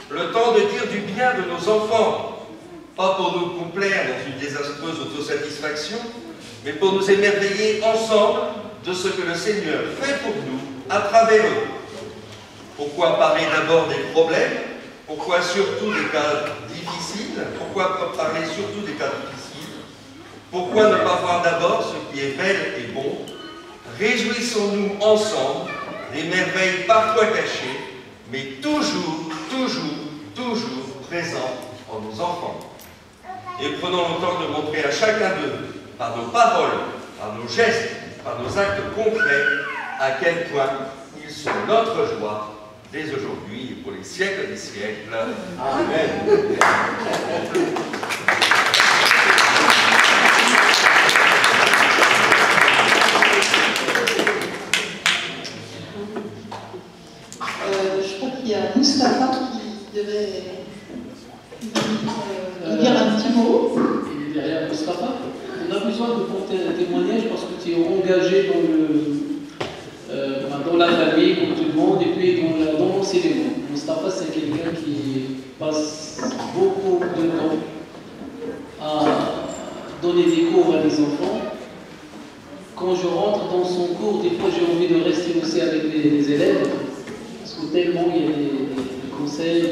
[SPEAKER 5] le temps de dire du bien de nos enfants, pas pour nous complaire dans une désastreuse autosatisfaction, mais pour nous émerveiller ensemble de ce que le Seigneur fait pour nous à travers eux. Pourquoi parler d'abord des problèmes? Pourquoi surtout des cas difficiles? Pourquoi parler surtout des cas difficiles? Pourquoi ne pas voir d'abord ce qui est bel et bon? Réjouissons-nous ensemble des merveilles parfois cachées, mais toujours, toujours, toujours présentes en nos enfants. Et prenons le temps de montrer à chacun d'eux, par nos paroles, par nos gestes, par nos actes concrets, à quel point ils sont notre joie dès aujourd'hui et pour les siècles des siècles. Amen.
[SPEAKER 1] Je crois qu'il y a Moustapha qui devait dire un petit mot.
[SPEAKER 3] Et derrière Moustapha, on a besoin de ton témoignage parce que tu es engagé dans la famille, comme tout le monde, et puis dans l'enseignement. Moustapha, c'est quelqu'un qui passe beaucoup de temps à donner des cours à des enfants. Quand je rentre dans son cours, des fois j'ai envie de rester aussi avec les élèves, parce que tellement il y a des conseils.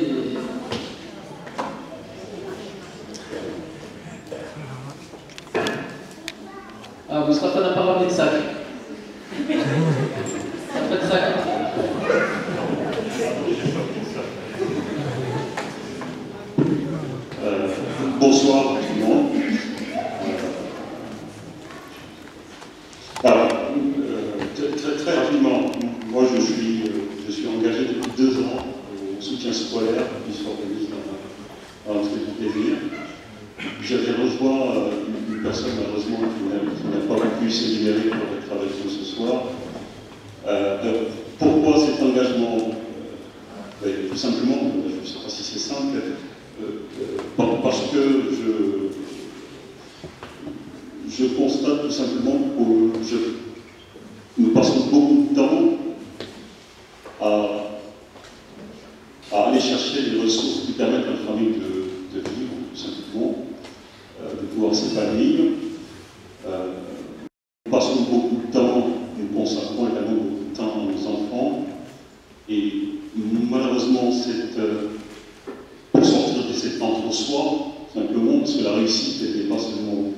[SPEAKER 3] Ah, Moustapha n'a pas ramené de sac. Pas de sac.
[SPEAKER 6] Bonsoir tout le monde. Alors, très rapidement, moi je suis engagé depuis 2 ans au soutien scolaire qui s'organise dans l'entrée du plaisir. J'avais rejoint une personne malheureusement qui n'a pas pu se libérer pour être avec nous ce soir. Pourquoi cet engagement? Tout simplement, je ne sais pas si c'est simple, parce que je constate tout simplement que nous passons beaucoup de temps à aller chercher les ressources qui permettent à la famille de vivre, tout simplement, de pouvoir s'épanouir. Nous passons beaucoup de temps, nous consacrons également beaucoup de temps à nos enfants, et malheureusement, pour sortir de cet entre-soi, simplement, parce que la réussite n'était pas seulement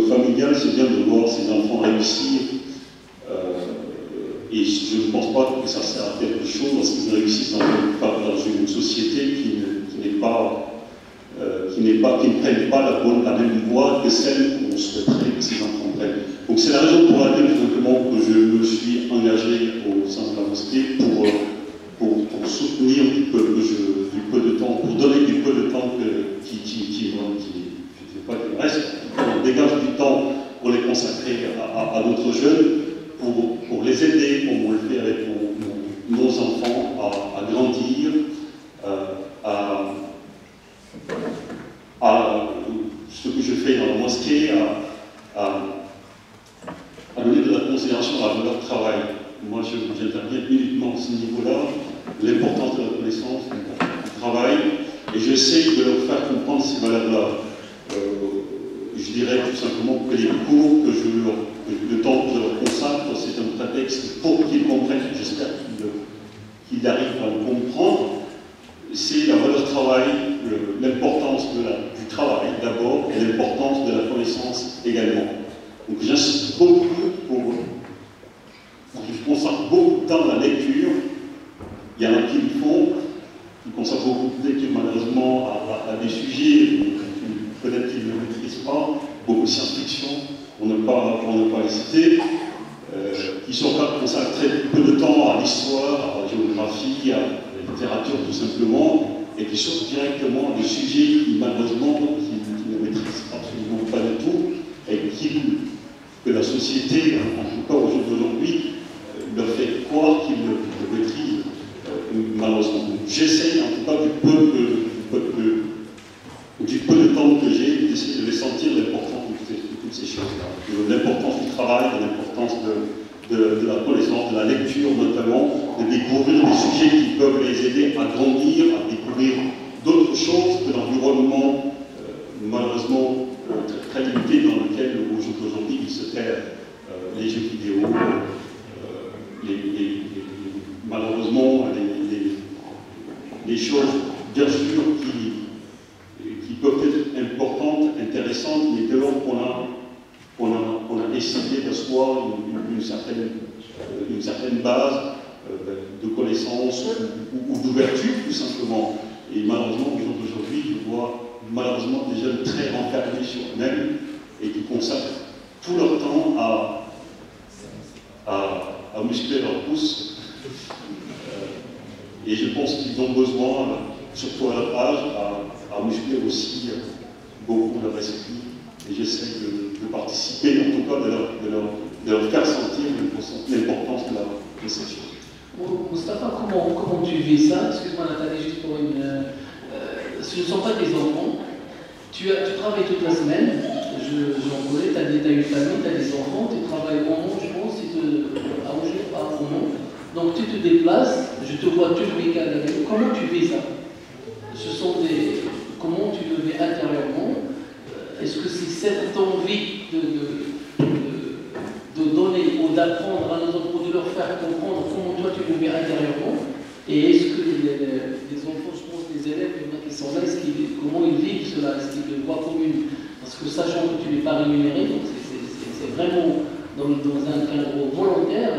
[SPEAKER 6] familiale, c'est bien de voir ces enfants réussir, et je ne pense pas que ça sert à quelque chose parce qu'ils réussissent dans une société qui ne prennent pas la même voie que celle qu'on souhaiterait que ces enfants prennent. Donc c'est la raison pour laquelle, tout simplement, que je me suis engagé au sein de la mosquée pour soutenir du peu de temps, pour donner du peu de temps qui reste, on dégage du temps pour les consacrer à d'autres jeunes, pour les aider, comme on le fait avec nos enfants, à grandir, à ce que je fais dans la mosquée, à donner de la considération à leur travail. Moi, j'interviens uniquement à ce niveau-là, l'importance de la connaissance, du travail, Et j'essaye de leur faire comprendre ces valeurs-là. Je dirais tout simplement que les cours le temps que je leur consacre, c'est un prétexte pour qu'ils comprennent, j'espère qu'ils arrivent à le comprendre. C'est la valeur travail, l'importance du travail d'abord, et l'importance de la connaissance également. Donc j'insiste beaucoup je consacre beaucoup de temps à la lecture. Il y en a qui le font, qui consacrent beaucoup de lecture malheureusement à des sujets peut-être qu'ils ne maîtrisent pas, beaucoup de science-fiction, pour ne pas les citer, qui sont consacrent très peu de temps à l'histoire, à la géographie, à la littérature tout simplement, et qui sortent directement des sujets qui malheureusement qui ne maîtrisent absolument pas du tout, et que la société, en tout cas aujourd'hui, leur fait croire qu'ils le maîtrisent malheureusement. J'essaye en tout cas du peu de temps que j'ai, d'essayer de les sentir l'importance de toutes ces choses-là. L'importance du travail, l'importance de la connaissance, de la lecture notamment, de découvrir des sujets qui peuvent les aider à grandir, à découvrir d'autres choses que l'environnement malheureusement très limité dans lequel aujourd'hui ils se perdent. Les jeux vidéo, malheureusement les choses bien sûr qui peuvent être importantes, intéressantes, mais dès lors qu'on a décidé d'asseoir une certaine base de connaissances ou d'ouverture tout simplement. Et malheureusement, aujourd'hui, je vois malheureusement des jeunes très renfermés sur eux-mêmes et qui consacrent tout leur temps à muscler leur pouce. Et je pense qu'ils ont besoin, surtout à leur âge, à muscler aussi beaucoup leur esprit. Et j'essaie de participer, en tout cas de leur faire sentir l'importance de ces choses.
[SPEAKER 3] Mustapha, comment tu vis ça? Excuse-moi Nathalie, juste pour ce ne sont pas tes enfants. Tu travailles toute la semaine, j'en connais, tu as une famille, tu as des enfants, tu travailles au Mans, je pense, à Angers, pas au Mans. Donc tu te déplaces, je te vois tout le week-end avec nous. Comment tu vis ça? Comment tu le vis intérieurement? Est-ce que c'est cette envie de donner ou d'apprendre à nos enfants, de leur faire comprendre comment toi tu le vis intérieurement? Et est-ce que les enfants, je pense, les élèves, il y en a qui sont là, comment ils vivent cela? Est-ce qu'ils le voient comme parce que sachant que tu n'es pas rémunéré, donc c'est vraiment dans un cadre volontaire.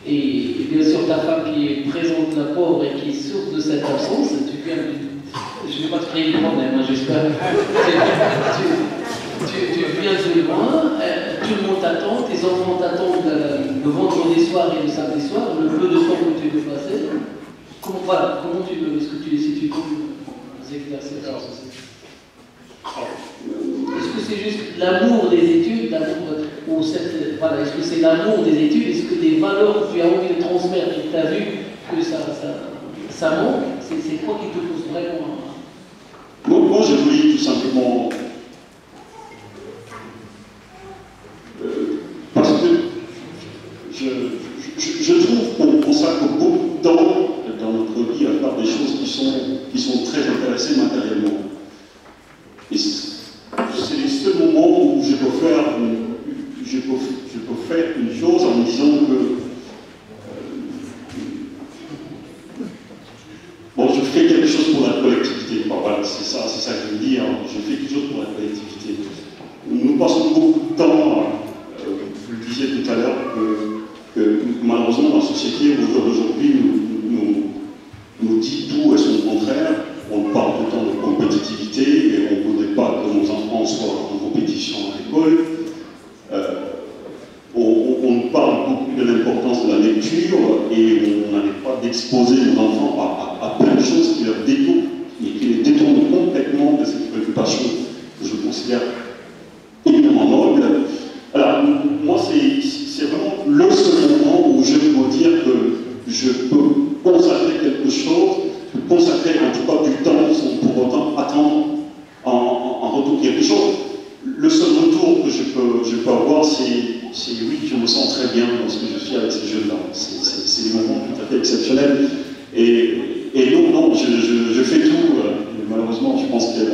[SPEAKER 3] Et bien sûr, ta femme qui est présente là, pauvre, et qui souffre de cette absence, je ne vais pas te créer de problème, hein, j'espère. Tu viens de loin, tout le monde t'attend, tes enfants t'attendent le vendredi soir et le samedi soir, le peu de temps que tu veux passer. Comment tu veux, est-ce que si tu peux nous exercer ça? Est-ce que c'est juste l'amour des études, ou est-ce que c'est l'amour des études, est-ce que des valeurs que tu as envie de transmettre, et que tu as vu que ça manque, c'est quoi qui te pose vraiment?
[SPEAKER 6] Moi, je voulais tout simplement parce que je trouve qu'on consacre beaucoup de temps dans notre vie à faire des choses qui sont très intéressées matériellement. Et c'est les seuls moments où je peux faire une chose en me disant que je fais quelque chose pour la collectivité. Voilà, c'est ça que je veux dire. Je fais quelque chose pour la collectivité. Nous passons beaucoup de temps, vous le disiez tout à l'heure, que malheureusement la société aujourd'hui nous dit tout et son contraire. On parle tout le temps de compétitivité et on ne voudrait pas que nos enfants soient en compétition à l'école. On parle beaucoup de l'importance de la lecture et on n'arrête pas d'exposer nos enfants à plein de choses qui leur détournent et qui les détournent complètement de cette préoccupation que je considère évidemment noble. Alors, moi, c'est vraiment le seul moment où je peux dire que je peux consacrer quelque chose, consacrer en tout cas du temps sans pour autant attendre en retour quelque chose. Le seul retour que je peux avoir, c'est oui, je me sens très bien lorsque je suis avec ces jeunes-là. C'est des moments tout à fait exceptionnels. Et Et non, je fais tout. Malheureusement, je pense qu'elle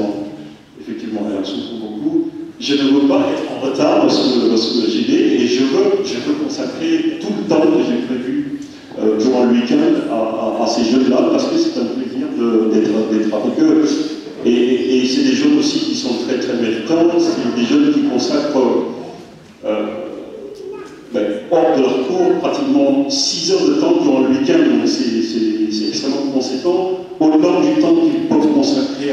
[SPEAKER 6] effectivement, elle en souffre beaucoup. Je ne veux pas être en retard lorsque j'y vais, et je veux consacrer tout le temps que j'ai prévu durant le week-end à ces jeunes-là, parce que c'est un plaisir d'être avec eux. Et c'est des jeunes aussi qui sont très très méritants, c'est des jeunes qui consacrent hors de leur cours pratiquement 6 heures de temps durant le week-end, donc c'est extrêmement conséquent, autant du temps qu'ils peuvent consacrer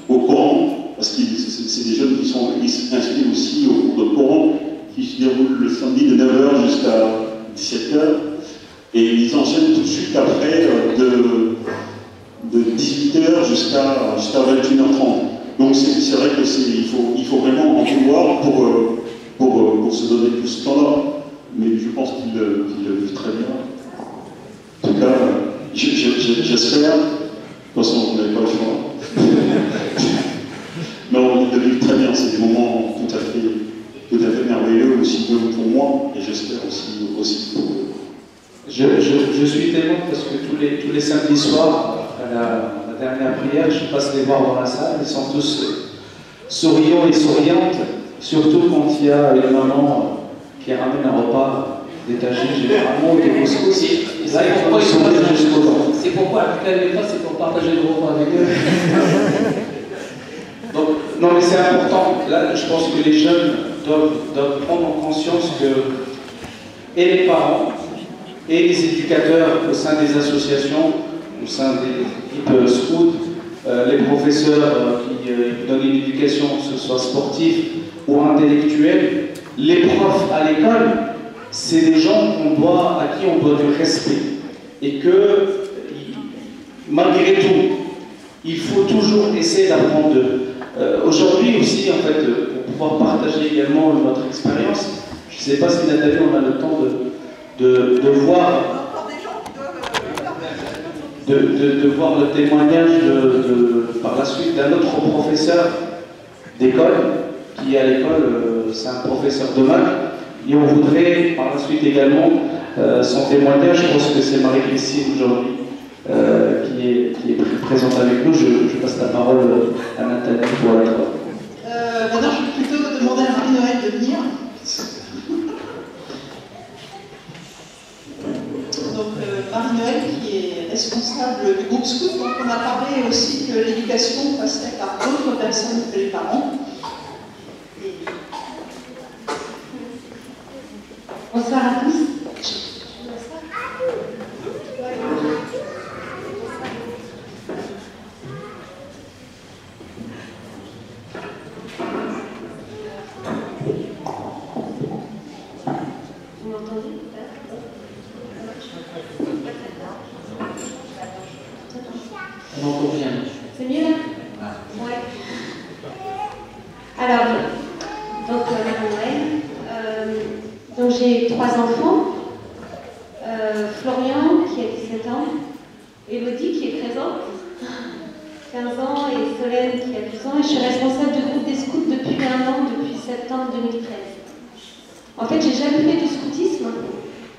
[SPEAKER 6] au Coran, parce que c'est des jeunes qui sont inscrits aussi au cours de Coran, qui se déroule le samedi de 9h jusqu'à 17h, et ils enchaînent tout de suite après de 18h jusqu'à 21h30. Donc c'est vrai que il faut vraiment en vouloir pour se donner tout ce temps-là. Mais je pense qu'il le vit très bien. En tout cas, j'espère. De toute façon, vous n'avez pas le choix. Non, il le vit très bien. C'est des moments tout à fait merveilleux, aussi pour moi, et j'espère aussi pour eux.
[SPEAKER 4] Je suis témoin parce que tous les samedis soirs, à la dernière prière, je passe les voir dans la salle. Ils sont tous souriants et souriantes, surtout quand il y a une maman qui ramène un repas détaché généralement ou des couscous.
[SPEAKER 3] Là, c'est pourquoi c'est pour partager le repas avec eux.
[SPEAKER 4] Donc, non, mais c'est important. Là, je pense que les jeunes doivent prendre en conscience que et les parents et les éducateurs au sein des associations, au sein des équipes scouts, les professeurs qui donnent une éducation, que ce soit sportive ou intellectuelle, les profs à l'école, c'est des gens à qui on doit du respect. Et que, malgré tout, il faut toujours essayer d'apprendre d'eux. Aujourd'hui aussi, en fait, pour pouvoir partager également notre expérience, je ne sais pas si Nathalie, on a le temps de voir le témoignage par la suite d'un autre professeur d'école qui est à l'école, c'est un professeur de maths, et on voudrait par la suite également son témoignage. Je pense que c'est Marie-Christine aujourd'hui qui est présente avec nous. Je passe la parole à Nathalie pour la droite.
[SPEAKER 1] Maintenant, je vais plutôt demander à Marie-Noël de venir. Donc, Marie-Noël qui est responsable du groupe Scout, donc on a parlé aussi que l'éducation passerait par d'autres personnes que les parents.
[SPEAKER 7] Bonsoir à tous. Vous m'entendez?
[SPEAKER 3] On entend bien.
[SPEAKER 7] C'est mieux là? Ouais. Alors, donc Marie-Noël, donc j'ai 3 enfants, Florian qui a 17 ans, Elodie qui est présente, 15 ans, et Solène qui a 12 ans, et je suis responsable du groupe des scouts depuis 1 an, depuis septembre 2013. En fait, j'ai jamais fait de scoutisme,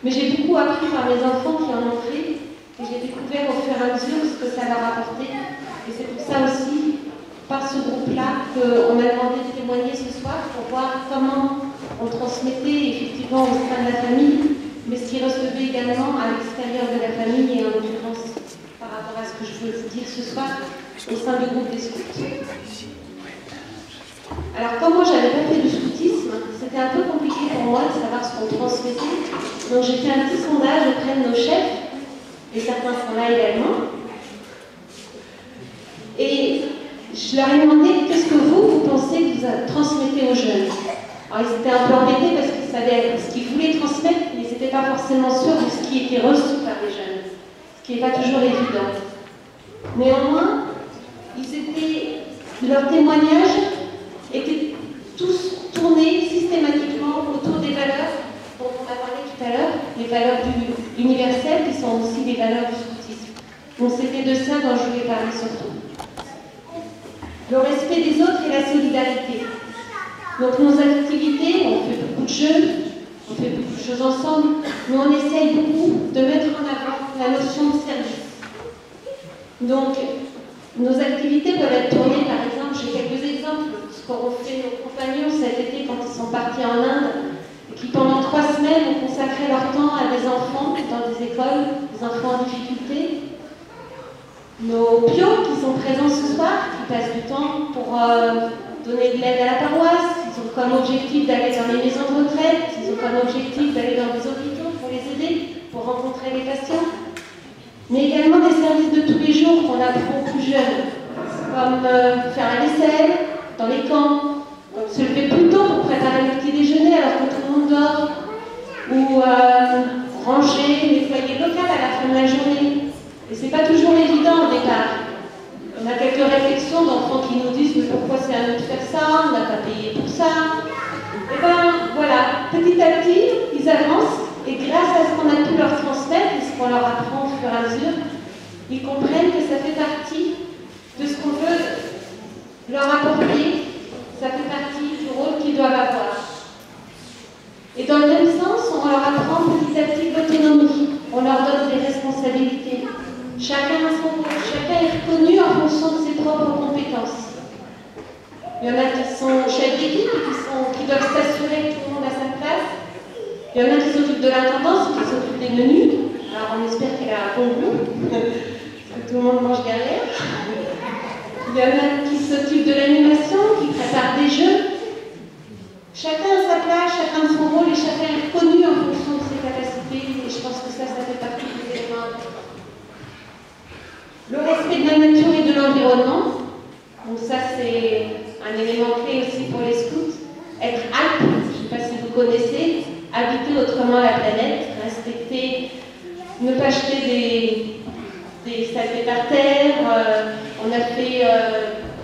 [SPEAKER 7] mais j'ai beaucoup appris par mes enfants qui en ont fait, et j'ai découvert au fur et à mesure ce que ça leur apportait. Et c'est pour ça aussi, par ce groupe-là, qu'on m'a demandé de témoigner ce soir pour voir comment on transmettait effectivement au sein de la famille, mais ce qui recevait également à l'extérieur de la famille, et en l'occurrence par rapport à ce que je veux vous dire ce soir au sein du groupe des scouts. Alors comme moi j'avais pas fait de scoutisme, c'était un peu compliqué pour moi de savoir ce qu'on transmettait. Donc j'ai fait un petit sondage auprès de nos chefs, et certains sont là également. Et je leur ai demandé qu'est-ce que vous pensez que vous transmettez aux jeunes. Alors ils étaient un peu embêtés parce qu'ils savaient ce qu'ils voulaient transmettre, mais ils n'étaient pas forcément sûrs de ce qui était reçu par les jeunes, ce qui n'est pas toujours évident. Néanmoins, leurs témoignages étaient tous tournés systématiquement autour des valeurs dont on a parlé tout à l'heure, les valeurs universelles qui sont aussi des valeurs du scoutisme. Donc c'était de ça dont je voulais parler surtout. Le respect des autres et la solidarité. Donc nos activités, on fait beaucoup de jeux, on fait beaucoup de choses ensemble, mais on essaye beaucoup de mettre en avant la notion de service. Donc, nos activités peuvent être tournées, par exemple, j'ai quelques exemples, ce qu'ont fait nos compagnons cet été quand ils sont partis en Inde, et qui pendant 3 semaines ont consacré leur temps à des enfants dans des écoles, des enfants en difficulté. Nos pios qui sont présents ce soir, qui passent du temps pour donner de l'aide à la paroisse, ils ont comme objectif d'aller dans les maisons de retraite, ils ont comme objectif d'aller dans des hôpitaux pour les aider, pour rencontrer les patients. Mais également des services de tous les jours qu'on apprend aux plus jeunes, comme faire la vaisselle dans les camps, comme se lever plus tôt pour préparer le petit déjeuner alors que tout le monde dort, ou ranger, nettoyer le local à la fin de la journée. Et c'est pas toujours évident au départ. On a quelques réflexions d'enfants qui nous disent mais pourquoi c'est à nous de faire ça, on n'a pas payé pour ça. Et ben voilà, petit à petit, ils avancent. Et grâce à ce qu'on a pu leur transmettre et ce qu'on leur apprend au fur et à mesure, ils comprennent que ça fait partie de ce qu'on veut leur apporter, ça fait partie du rôle qu'ils doivent avoir. Et dans le même sens, on leur apprend petit à petit l'autonomie, on leur donne des responsabilités. Chacun a son rôle, chacun est reconnu en fonction de ses propres compétences. Il y en a qui sont chefs d'équipe et qui doivent s'assurer que tout le monde a sa place. Il y en a qui s'occupent de l'intendance, qui s'occupent des menus. Alors on espère qu'elle a un bon goût, parce que tout le monde mange derrière. Il y en a qui s'occupent de l'animation, qui préparent des jeux. Chacun a sa place, chacun a son rôle et chacun est reconnu en fonction de ses capacités. Et je pense que ça fait partie des éléments importants. Le respect de la nature et de l'environnement. Donc ça c'est un élément clé aussi pour les scouts. Être alpe, je ne sais pas si vous connaissez. Habiter autrement la planète, respecter, ne pas jeter des saletés par terre. On a fait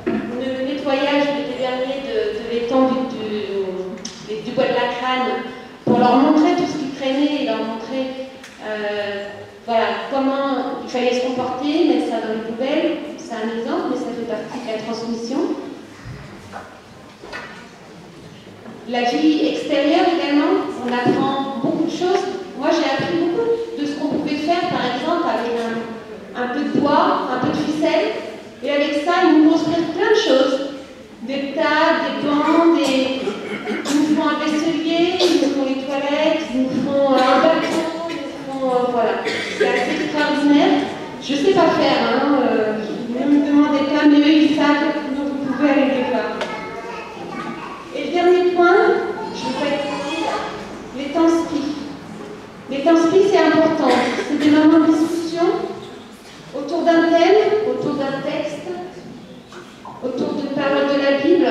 [SPEAKER 7] le nettoyage l'été dernier de l'étang du bois de la Crâne pour leur montrer tout ce qui traînait et leur montrer voilà, comment il fallait se comporter, mettre ça dans les poubelles. C'est un exemple, mais ça fait partie de la transmission. La vie extérieure également, on apprend beaucoup de choses. Moi j'ai appris beaucoup de ce qu'on pouvait faire par exemple avec un peu de bois, un peu de ficelle. Et avec ça, ils nous construisent plein de choses. Des tables, des bancs, ils nous font un vaisselier, ils nous font les toilettes, ils nous font un balcon, ils nous font... voilà. C'est assez extraordinaire. Je ne sais pas faire, hein. Ne me demandez pas, mais eux ils savent, donc vous pouvez aller les voir. Et le dernier point, je vous fais les temps spi. Les temps spi, c'est important. C'est des moments de discussion autour d'un thème, autour d'un texte, autour d'une parole de la Bible.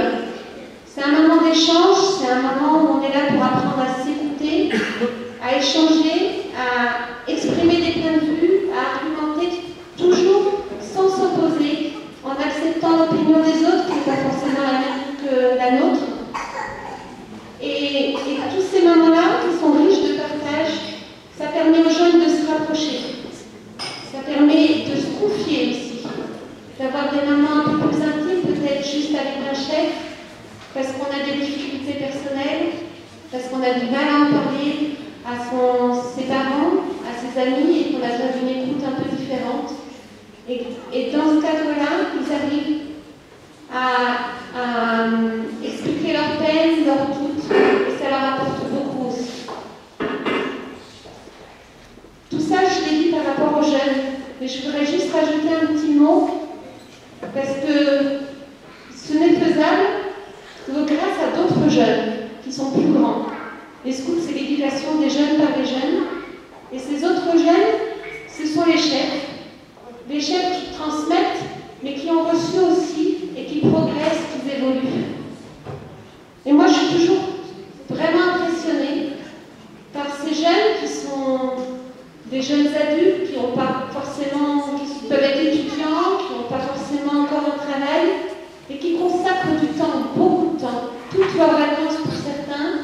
[SPEAKER 7] C'est un moment d'échange, c'est un moment où on est là pour apprendre à s'écouter, à échanger, à exprimer des points de vue, à argumenter, toujours sans s'opposer, en acceptant l'opinion des autres, qui n'est pas forcément la même que la nôtre. Et tous ces moments-là, qui sont riches de partage, ça permet aux jeunes de se rapprocher. Ça permet de se confier aussi. D'avoir des moments un peu plus intimes, peut-être juste avec un chef, parce qu'on a des difficultés personnelles, parce qu'on a du mal à en parler à ses parents, à ses amis, et qu'on a besoin d'une écoute un peu différente. Et dans ce cadre-là, ils arrivent à expliquer leurs peines, leurs doutes, et ça leur apporte beaucoup aussi. Tout ça, je l'ai dit par rapport aux jeunes, mais je voudrais juste rajouter un petit mot, parce que ce n'est faisable que grâce à d'autres jeunes qui sont plus grands. Les scouts, c'est l'éducation des jeunes par les jeunes, et ces autres jeunes, ce sont les chefs qui transmettent, mais qui ont reçu aussi, et qui progressent, qui évoluent. Et moi, je suis toujours vraiment impressionnée par ces jeunes qui sont des jeunes adultes, qui n'ont pas forcément, qui peuvent être étudiants, qui n'ont pas forcément encore un travail, et qui consacrent du temps, beaucoup de temps, toutes leurs vacances pour certains,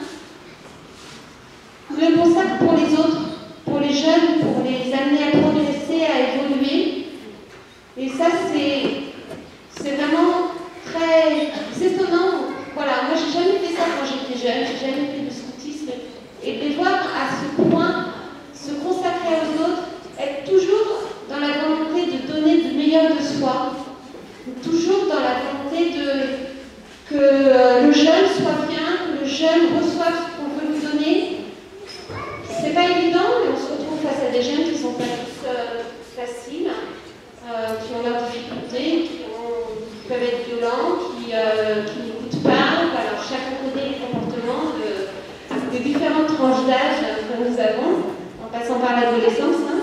[SPEAKER 7] le consacrent pour les autres, pour les jeunes, pour les amener à progresser, à évoluer. Et ça, c'est vraiment très... c'est étonnant. Voilà, moi, j'ai jamais fait ça quand j'étais jeune, j'ai jamais fait de scoutisme. Et de les voir à ce point se consacrer aux autres, être toujours dans la volonté de donner le meilleur de l'adolescence, hein,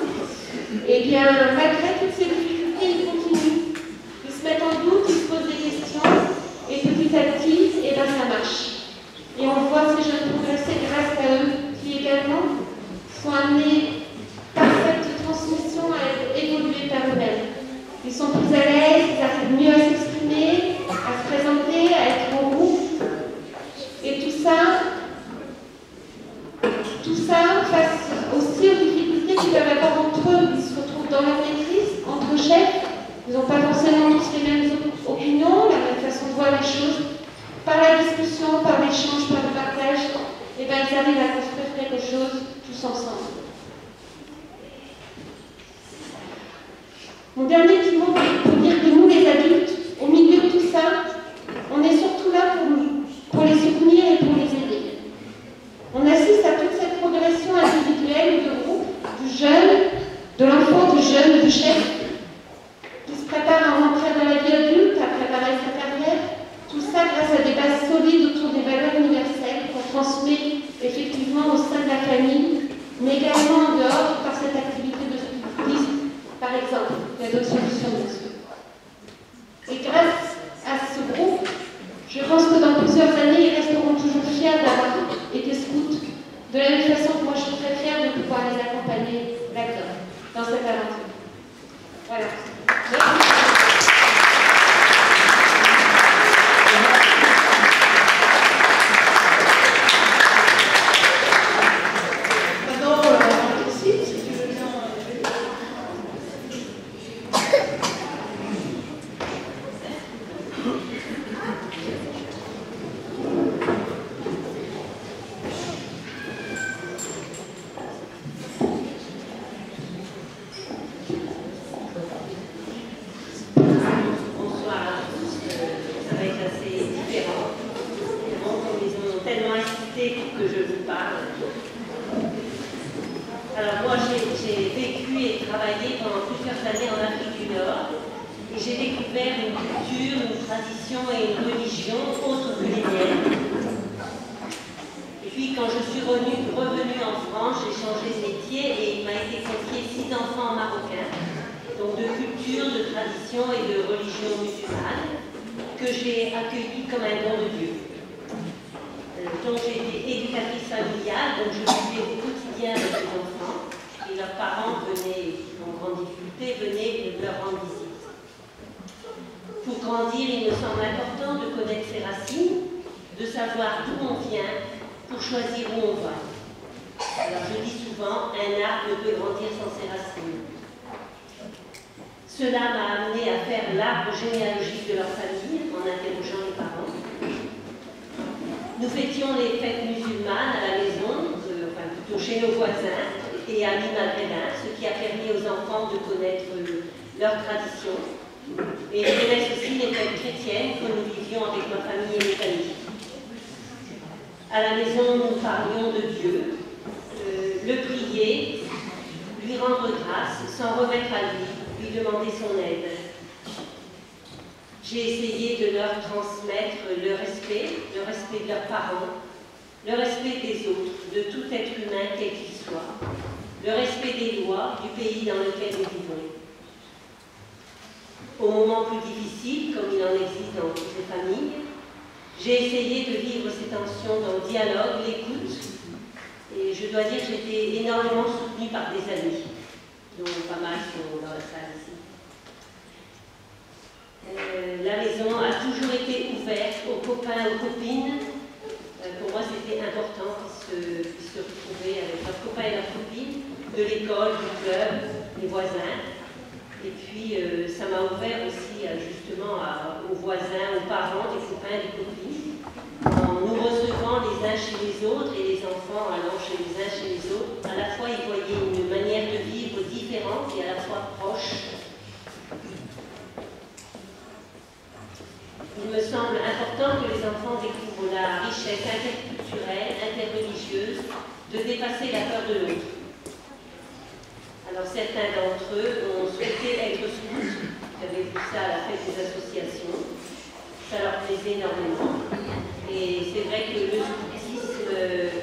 [SPEAKER 7] et bien, malgré toutes ces difficultés, ils continuent. Ils se mettent en doute, ils se posent des questions, et petit à petit, et ben, ça marche. Et on voit ces jeunes progresser grâce à eux, qui également sont amenés par cette transmission à évoluer par eux-mêmes. Ils sont plus à l'aise, ils arrivent mieux à s'exprimer, à se présenter, à être en groupe. Et tout ça face aussi aux difficultés qu'ils peuvent avoir entre eux. Ils se retrouvent dans leur maîtrise, entre chefs. Ils n'ont pas forcément tous les mêmes opinions, la même façon de voir les choses. Par la discussion, par l'échange, par le partage, et bien ils arrivent à construire quelque chose tous ensemble. Mon dernier petit mot pour dire que nous, les adultes, au milieu de tout ça, on est surtout là pour les soutenir et pour les aider. On assiste à toute cette progression individuelle ou de groupe, du jeune, de l'enfant, du jeune, du chef, qui se prépare à rentrer dans la vie adulte, à préparer sa carrière. Tout ça grâce à des bases solides autour des valeurs universelles qu'on transmet effectivement au sein de la famille, mais également en dehors par cette activité de scoutisme, par exemple. Il y a d'autres solutions, bien sûr. Et grâce à ce groupe, je pense que dans plusieurs années, ils resteront toujours fiers d'avoir été scouts. De la même façon que moi, je suis très fière de pouvoir les accompagner là-dedans, dans cette aventure. Voilà. Merci.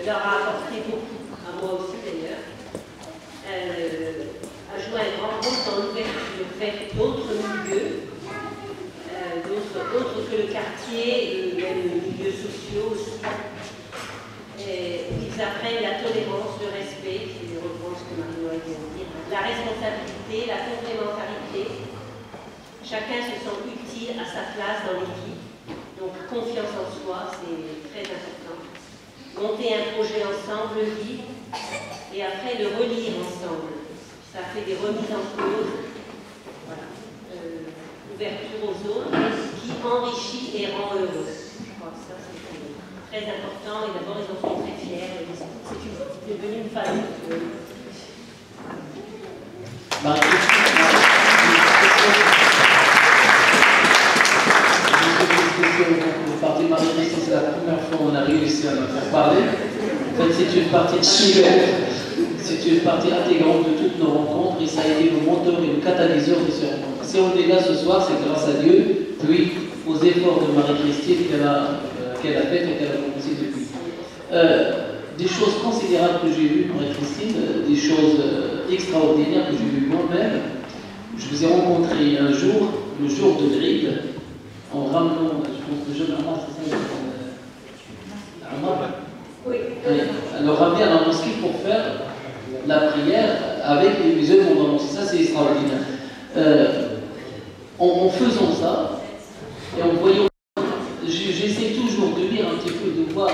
[SPEAKER 8] leur a apporté beaucoup, à moi aussi d'ailleurs.
[SPEAKER 7] vers d'autres milieux, d'autres que le quartier, même milieux sociaux aussi. Ils apprennent la tolérance, le respect, c'est les reproches que Marie-Noël vient de dire, la responsabilité, la complémentarité. Chacun se sent utile à sa place dans l'équipe. Donc confiance en soi, c'est très important. Monter un projet ensemble, le vivre, et après le relire ensemble. Ça fait des remises en cause. Voilà. Ouverture aux autres, qui enrichit et rend heureux. Je crois que ça, c'est très important. Et d'abord, ils en sont très fiers. C'est devenu une famille.
[SPEAKER 3] Le parti Marie-Christine, c'est la première fois qu'on a réussi à me faire parler. En fait, c'est une partie intégrante de toutes nos rencontres et ça a été le moteur et le catalyseur de ces rencontres. Si on est là ce soir, c'est grâce à Dieu, puis aux efforts de Marie-Christine qu'elle a fait et qu'elle a commencé depuis. Des choses considérables que j'ai vues, Marie-Christine, des choses extraordinaires que j'ai vues moi-même. Je vous ai rencontré un jour, le jour de Gride, en ramenant, je pense que le jeune Amar, c'est ça Amar.
[SPEAKER 7] Oui.
[SPEAKER 3] Le ramener à la mosquée pour faire la prière avec les musulmans dans la mosquée. Ça, c'est extraordinaire. En faisant ça, et en voyant, j'essaie toujours de lire un petit peu, de voir,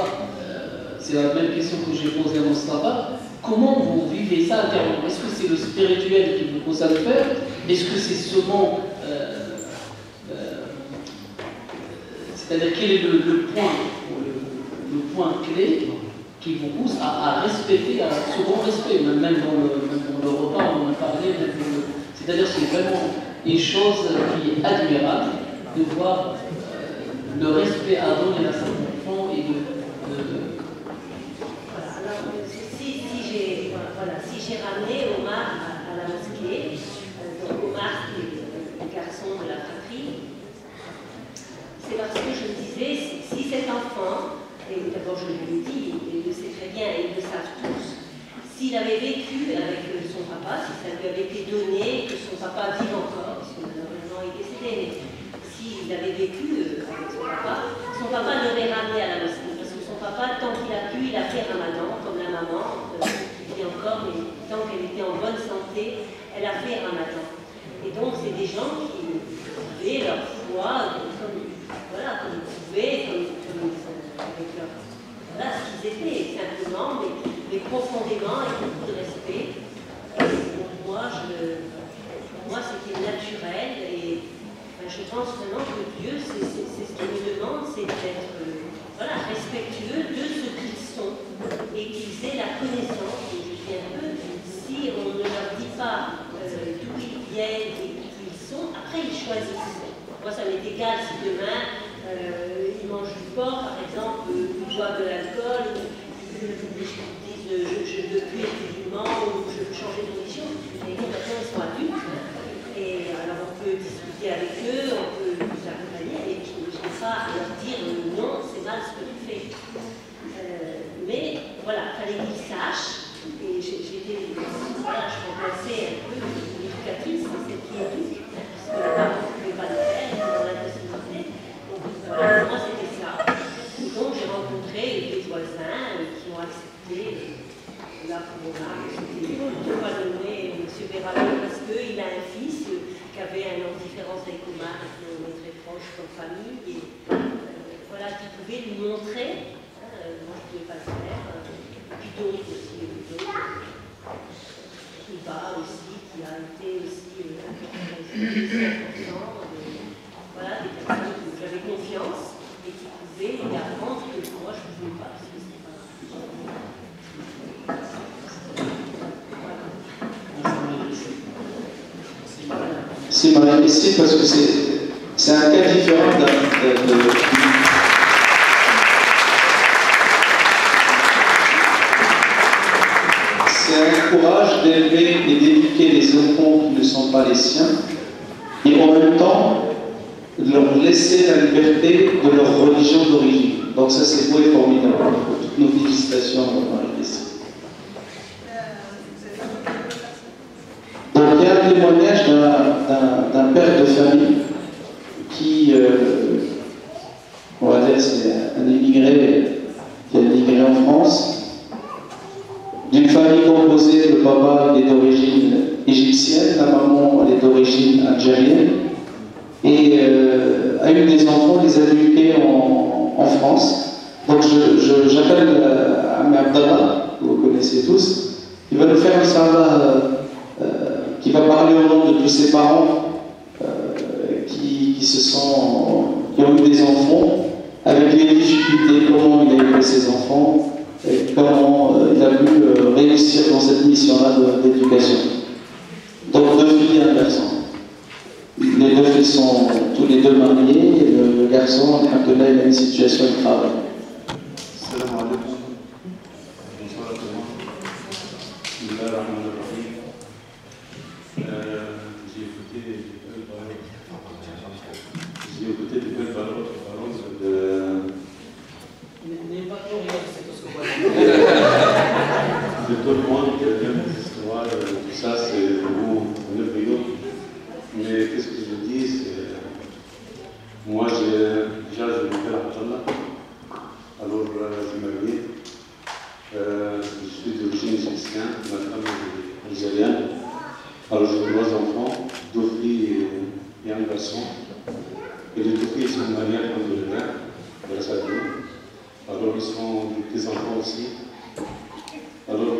[SPEAKER 3] c'est la même question que j'ai posée à Moustapha, comment vous vivez ça intérieurement? Est-ce que c'est le spirituel qui vous pousse à le faire? Est-ce que c'est seulement... c'est-à-dire quel est le point clé qui vous pousse à respecter, à ce bon respect, même dans le repas, on en a parlé, c'est-à-dire c'est vraiment une chose qui est admirable de voir le respect à donner à son enfant et
[SPEAKER 7] si j'ai ramené Omar à la mosquée, donc Omar qui est le garçon de la fratrie, c'est parce que je me disais, si cet enfant, et d'abord je lui ai dit, il le sait très bien, et ils le savent tous, s'il avait vécu avec son papa, si ça lui avait été donné, que son papa vive encore, parce que malheureusement il est décédé, mais s'il avait vécu avec son papa l'aurait ramené à la mosquée, parce que son papa, tant qu'il a pu, il a fait Ramadan, comme la maman, qui vit encore, mais tant qu'elle était en bonne santé, elle a fait Ramadan. Et donc c'est des gens qui avaient leur foi, comme ils pouvaient, avec leur... Voilà ce qu'ils étaient, simplement, mais profondément, avec beaucoup de respect. Et pour moi, c'était naturel, et je pense vraiment que Dieu, c'est ce qu'il nous demande, c'est d'être respectueux de ce qu'ils sont, et qu'ils aient la connaissance, et je dis un peu, si on ne leur dit pas d'où ils viennent et qui ils sont, après ils choisissent. Moi, ça m'est égal si demain, ils mangent du porc, par exemple, ils boivent de l'alcool, ils disent je ne veux plus être musulman ou je veux changer de religion. Et donc, maintenant, ils sont adultes. Et alors, on peut discuter avec eux, on peut les accompagner, et je ne vais pas leur dire non, c'est mal ce que tu fais. Mais voilà, il fallait qu'ils sachent. Et je remplaçais un peu l'éducatrice, c'est celle qui éduque, parce que les parents ne pouvaient pas le faire, ils étaient dans l'impossibilité. Donc voilà, pour moi c'était ça. Et donc j'ai rencontré des voisins qui ont accepté, là pour Omar, c'était de pas nommer M. Béralon parce qu'il a un fils qui avait un an de différence avec Omar, et on est très proches comme famille, et voilà, qui pouvait lui montrer, moi je ne pouvais pas le faire, puis d'autres aussi. Iba aussi, qui a été aussi important, voilà, des personnes où j'avais confiance et qui pouvaient y apprendre que moi je ne pouvais pas.
[SPEAKER 4] C'est Marie-Christine parce que c'est un cas différent c'est un courage d'élever et d'éduquer les enfants qui ne sont pas les siens et en même temps de leur laisser la liberté de leur religion d'origine. Donc ça c'est beau et formidable. Toutes nos félicitations à Marie-Christine. Donc il y a un témoignage d'un
[SPEAKER 3] papa il est d'origine égyptienne, la maman elle est d'origine algérienne, et a eu des enfants, les a éduqués en France. Donc j'appelle Ami Abdallah, que vous connaissez tous, qui va nous faire un salat, qui va parler au nom de tous ses parents qui ont eu des enfants, avec les difficultés, comment il a élevé ses enfants, et comment il a pu réussir dans cette mission-là d'éducation. Donc 2 filles et un garçon. Les 2 filles sont tous les 2 mariés, et le garçon, alhamdoulilah, il a une situation de travail.
[SPEAKER 6] Salam alaikum. Bonsoir à tout le monde. Bismillah ar-Rahman ar-Rahim. J'ai écouté des belles paroles de tout le monde qui aime l'histoire, tout ça, c'est vraiment un œuvre. Mais qu'est-ce que je dis, c'est. Moi, déjà, je m'appelle Abdallah. Alors, je suis marié. Je suis d'origine égyptienne, ma femme est algérienne. Alors, j'ai 3 enfants, 2 filles et un garçon. Et les 2 filles sont mariées à Alhamdoulilah, grâce à Dieu. Alors, ils sont des petits-enfants aussi. Alors,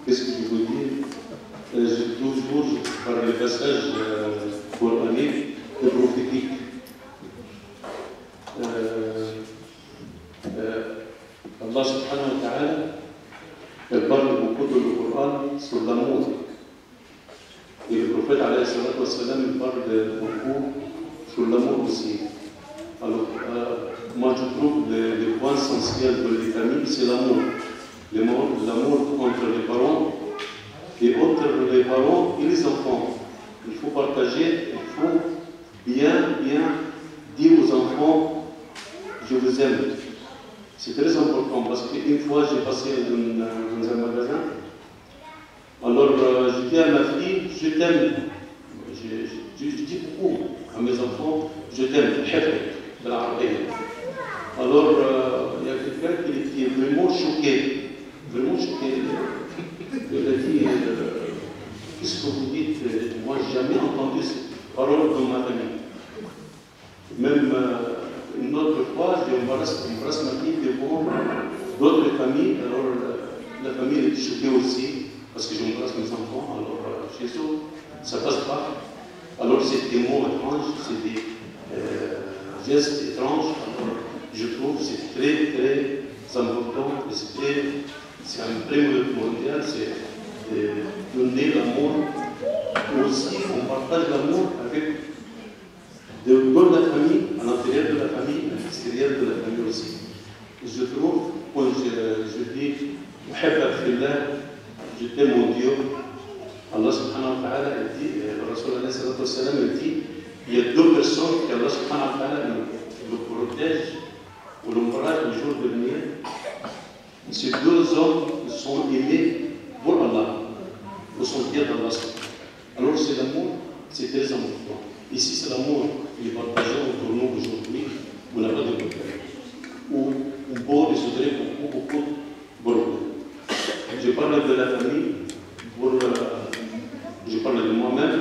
[SPEAKER 6] qu'est-ce que je veux dire? J'ai toujours, par les passages coraniques et prophétiques, Allah subhanahu wa ta'ala parle beaucoup dans le Coran sur l'amour. Et le prophète alayhi salatu wa salam parle beaucoup sur l'amour aussi. Alors, moi je trouve le point essentiel de les familles, c'est l'amour. L'amour entre les parents et entre les parents et les enfants. Il faut partager, il faut bien dire aux enfants, je vous aime. C'est très important parce qu'une fois j'ai passé dans un magasin, alors je dis à ma fille, je t'aime. Je dis beaucoup à mes enfants, je t'aime, de l'arabe. Alors il y a quelqu'un qui est vraiment choqué. Vraiment choqué. Il a dit, qu'est-ce que vous dites? Moi, je n'ai jamais entendu cette parole dans ma famille. Même une autre fois, j'embrasse ma fille devant d'autres familles. Alors, la famille était choquée aussi, parce que j'embrasse mes enfants. Alors, chez eux, ça ne passe pas. Alors, c'est des mots étranges, c'est des gestes étranges. Alors, je trouve que c'est très, très important. C'est un primordial, c'est de donner l'amour. Aussi, on partage l'amour dans la famille, à l'intérieur de la famille, à l'extérieur de la famille aussi. Je trouve, quand je dis, je t'aime mon Dieu, Allah subhanahu wa ta'ala dit, le Rasul alayhi salatu wa salam dit, il y a 2 personnes qu'Allah subhanahu wa ta'ala le protège ou l'embrasse le jour dernier. Ces 2 hommes sont aimés pour Allah, au sentier d'Allah. Alors c'est l'amour, c'est très important. Ici c'est l'amour, il est partagé autour de nous aujourd'hui, on n'a pas de problème. Ou on peut résoudre beaucoup de problèmes. Je parle de la famille, je parle de moi-même,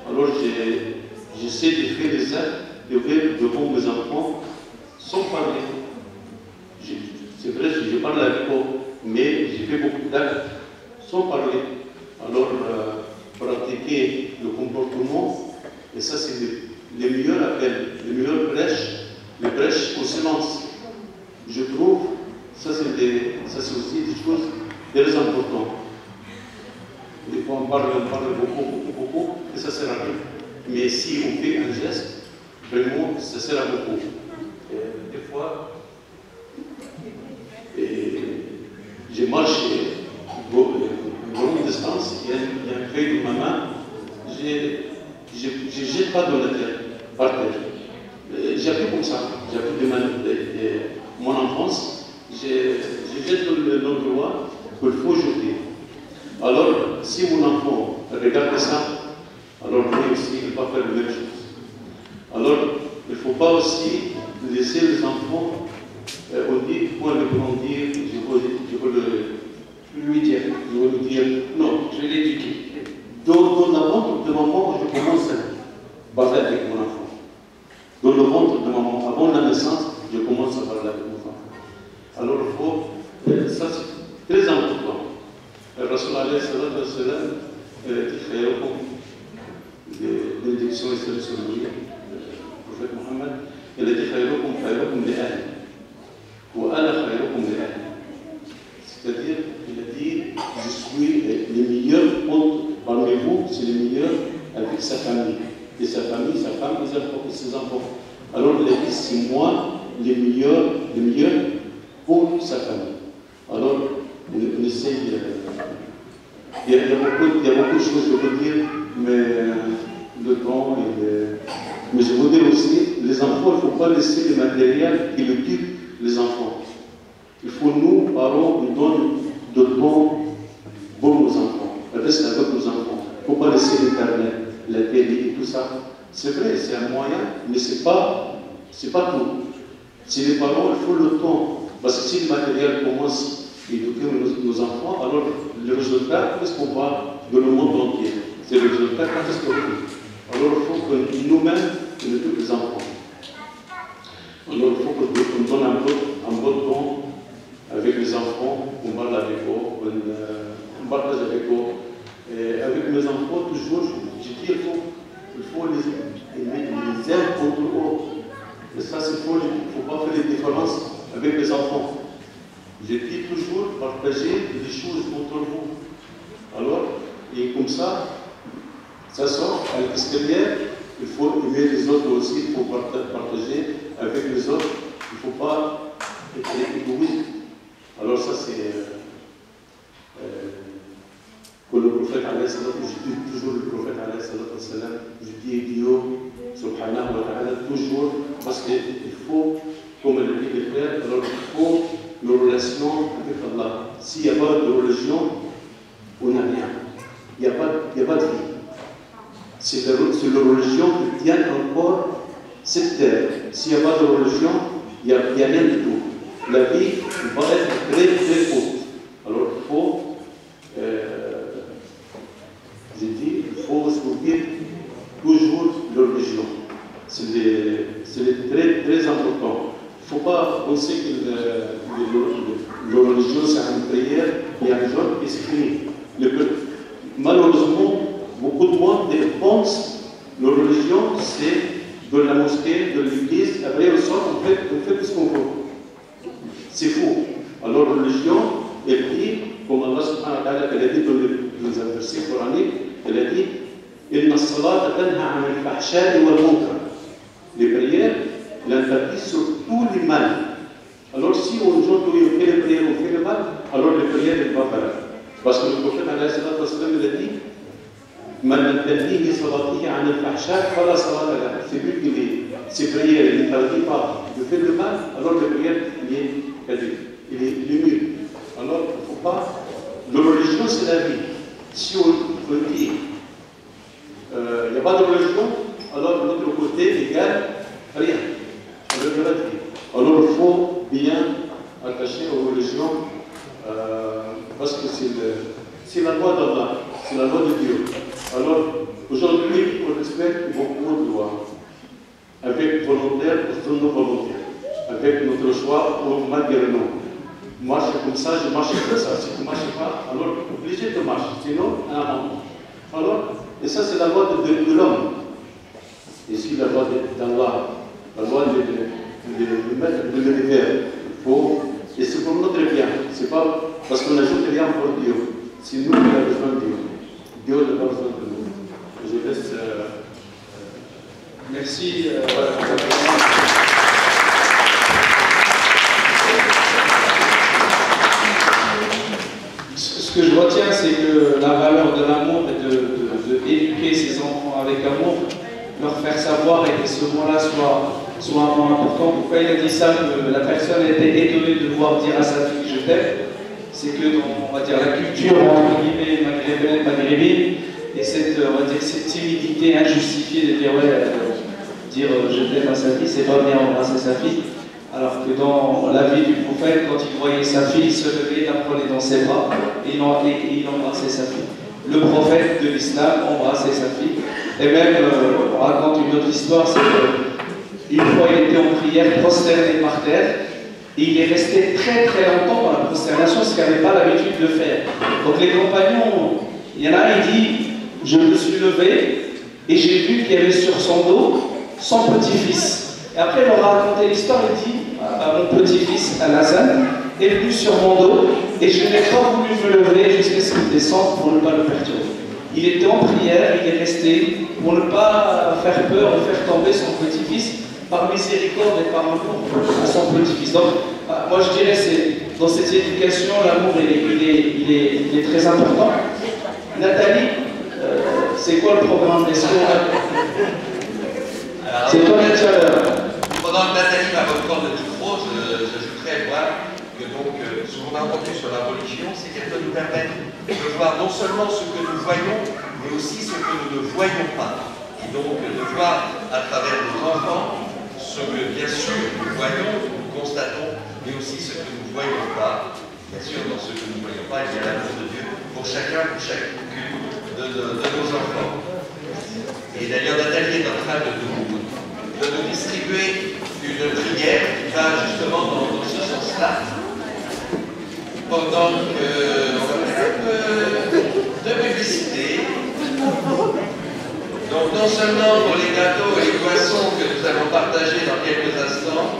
[SPEAKER 6] alors j'essaie de faire des actes devant mes enfants sans parler. C'est vrai, je parle avec eux, mais j'ai fait beaucoup d'actes sans parler. Alors, pratiquer le comportement, et ça c'est le meilleur appel, le meilleur prêche, le prêche au silence. Je trouve, ça c'est aussi des choses très importantes. Des fois on parle beaucoup, et ça sert à rien. Mais si on fait un geste, vraiment, ça sert à beaucoup. Et des fois, j'ai marché une grande distance, il y a une feuille de ma main, je ne jette pas dans la terre, par terre. J'ai appris comme ça, j'ai appris de mon enfance, je jette dans l'endroit qu'il faut jeter. Alors, si mon enfant regarde ça, alors lui aussi, il va faire la même chose. Alors, il ne faut pas aussi laisser les enfants, on dit, pour le grandir, je veux lui dire, non, Dans le ventre de maman, je commence à parler avec mon enfant. Dans le ventre de maman, avant la naissance, je commence à parler avec mon enfant. Alors il faut, ça c'est très important. Le Rasul alayhi salatu wa salam, l'élection et celle sur lui, le prophète Mohammed, il a dit khayrukum khayrukum li ahli. Wa ana khayrukum li ahli. C'est-à-dire, il a dit, je suis le meilleur parmi vous, c'est le meilleur avec sa famille. Et sa famille, sa femme, ses enfants. Alors il a dit, c'est moi le meilleur pour sa famille. Alors, on essaye, il y a beaucoup de choses que je peux dire, mais le temps, mais je veux dire aussi, les enfants, il ne faut pas laisser le matériel qui occupe les enfants. Il faut nous, parents, nous donner de temps pour nos enfants. Reste avec nos enfants. Il ne faut pas laisser l'Internet, la télé et tout ça. C'est vrai, c'est un moyen, mais ce n'est pas tout. Si les parents, il faut le temps. Parce que si le matériel commence à éduquer nos enfants, alors le résultat, qu'est-ce qu'on voit dans le monde entier? C'est le résultat catastrophique. Alors il faut que nous-mêmes, nous éduquions les enfants. Alors il faut qu'on donne un bon temps avec les enfants, on parle avec eux, on partage avec eux. Et avec mes enfants, toujours, je dis il faut les aider contre eux. Et ça, il ne faut pas faire les différences avec les enfants. Je dis toujours partager des choses entre vous. Alors, et comme ça sort à l'extérieur. Il faut aimer les autres aussi, il faut partager avec les autres. Il ne faut pas être égoïste. Alors ça c'est que le prophète alayhi salam, je dis toujours le prophète alayhi salam, je dis Dieu subhanahu wa ta'ala toujours, parce qu'il faut, comme le dit le frère, alors il faut une relation avec Allah. S'il n'y a pas de religion, on n'a rien. Il n'y a pas de vie. C'est la religion qui tient encore cette terre. S'il n'y a pas de religion, il n'y a rien du tout. La vie va être très très courte. Alors il faut, j'ai dit, il faut soutenir toujours la religion. C'est très très important. Il ne faut pas penser que la religion c'est une prière et un jour et c'est fini. Malheureusement, beaucoup de monde pense que la religion c'est de la mosquée, de l'église, après au soir on fait tout ce qu'on veut. C'est faux. Alors la religion, et puis, comme Allah subhanahu wa ta'ala a dit dans les versets coraniques, elle a dit Inna as-salata tanha 'anil fahsha'i wal munkar. Les prières, l'interdisent sur tous les mal. Alors si aujourd'hui on fait les prières, on fait le mal, alors les prières ne vont pas faire. Parce que le prophète alayhi salatu wa sallam il a dit Man tantihi salatihi 'anil fahsha'i fala salata lahu. C'est lui qui dit ces prières, il n'interdit pas de faire le mal, alors les prières, il est mieux. Alors il ne faut pas. La religion c'est la vie. Si on dit il n'y a pas de religion, alors de l'autre côté, égale rien. Alors il faut bien attacher aux religions parce que c'est la loi d'Allah, c'est la loi de Dieu. Alors aujourd'hui, on respecte beaucoup de lois, avec volontaire ou non volontaire, avec notre choix ou malgré nous. Marche comme ça, je marche comme ça. Si tu ne marches pas, alors obligé de marcher, sinon un amendement. Alors, et ça c'est la loi de l'homme. Et si la loi d'Allah, la loi de mettre de l'univers, et c'est pour notre bien, c'est pas parce qu'on n'ajoute rien pour Dieu, c'est nous qui avons besoin de Dieu. Dieu n'a pas besoin de nous. Je laisse.
[SPEAKER 4] Merci. Ce que je retiens, c'est que la valeur de l'amour et d'éduquer ses enfants avec amour, leur faire savoir et que ce mot-là soit un mot important. Pourquoi il a dit ça, que la personne était étonnée de devoir dire à sa fille je t'aime, c'est que dans, on va dire, la culture entre guillemets maghrébine, et cette, on va dire, cette timidité injustifiée de dire dire je t'aime à sa fille, c'est pas venir embrasser sa fille. Alors que dans la vie du prophète, quand il voyait sa fille, il se levait, il la prenait dans ses bras et il embrassait sa fille. le prophète de l'islam embrassait sa fille. Et même, on raconte une autre histoire, c'est qu'une fois il était en prière, prosterné par terre, et il est resté très très longtemps dans la prosternation, ce qu'il n'avait pas l'habitude de faire. Donc les compagnons, il y en a un, il dit, je me suis levé, et j'ai vu qu'il y avait sur son dos son petit-fils. Et après, il leur a raconté l'histoire, il dit, mon petit-fils, Al-Hassan, est venu sur mon dos, et je n'ai pas voulu me lever jusqu'à ce qu'il descende pour ne pas le perturber. Il était en prière, il est resté pour ne pas faire peur ou faire tomber son petit-fils, par miséricorde et par amour à son petit-fils. Donc, moi je dirais, c'est dans cette éducation, l'amour il est très important. Nathalie, c'est quoi le programme des soins? C'est toi qui as
[SPEAKER 5] Pendant que Nathalie va reprendre le micro, j'ajouterais moi que donc ce qu'on a entendu sur la religion, c'est qu'elle peut nous permettre de voir non seulement ce que nous voyons, mais aussi ce que nous ne voyons pas. Et donc de voir à travers nos enfants ce que bien sûr nous voyons, nous constatons, mais aussi ce que nous ne voyons pas. Bien sûr, dans ce que nous ne voyons pas, il y a l'amour de Dieu pour chacun, pour chacune de nos enfants. Et d'ailleurs, Nathalie est en train de nous distribuer une prière qui va justement dans ce sens-là. Pendant que on va faire un peu de publicité. Donc non seulement pour les gâteaux et les boissons que nous allons partager dans quelques instants,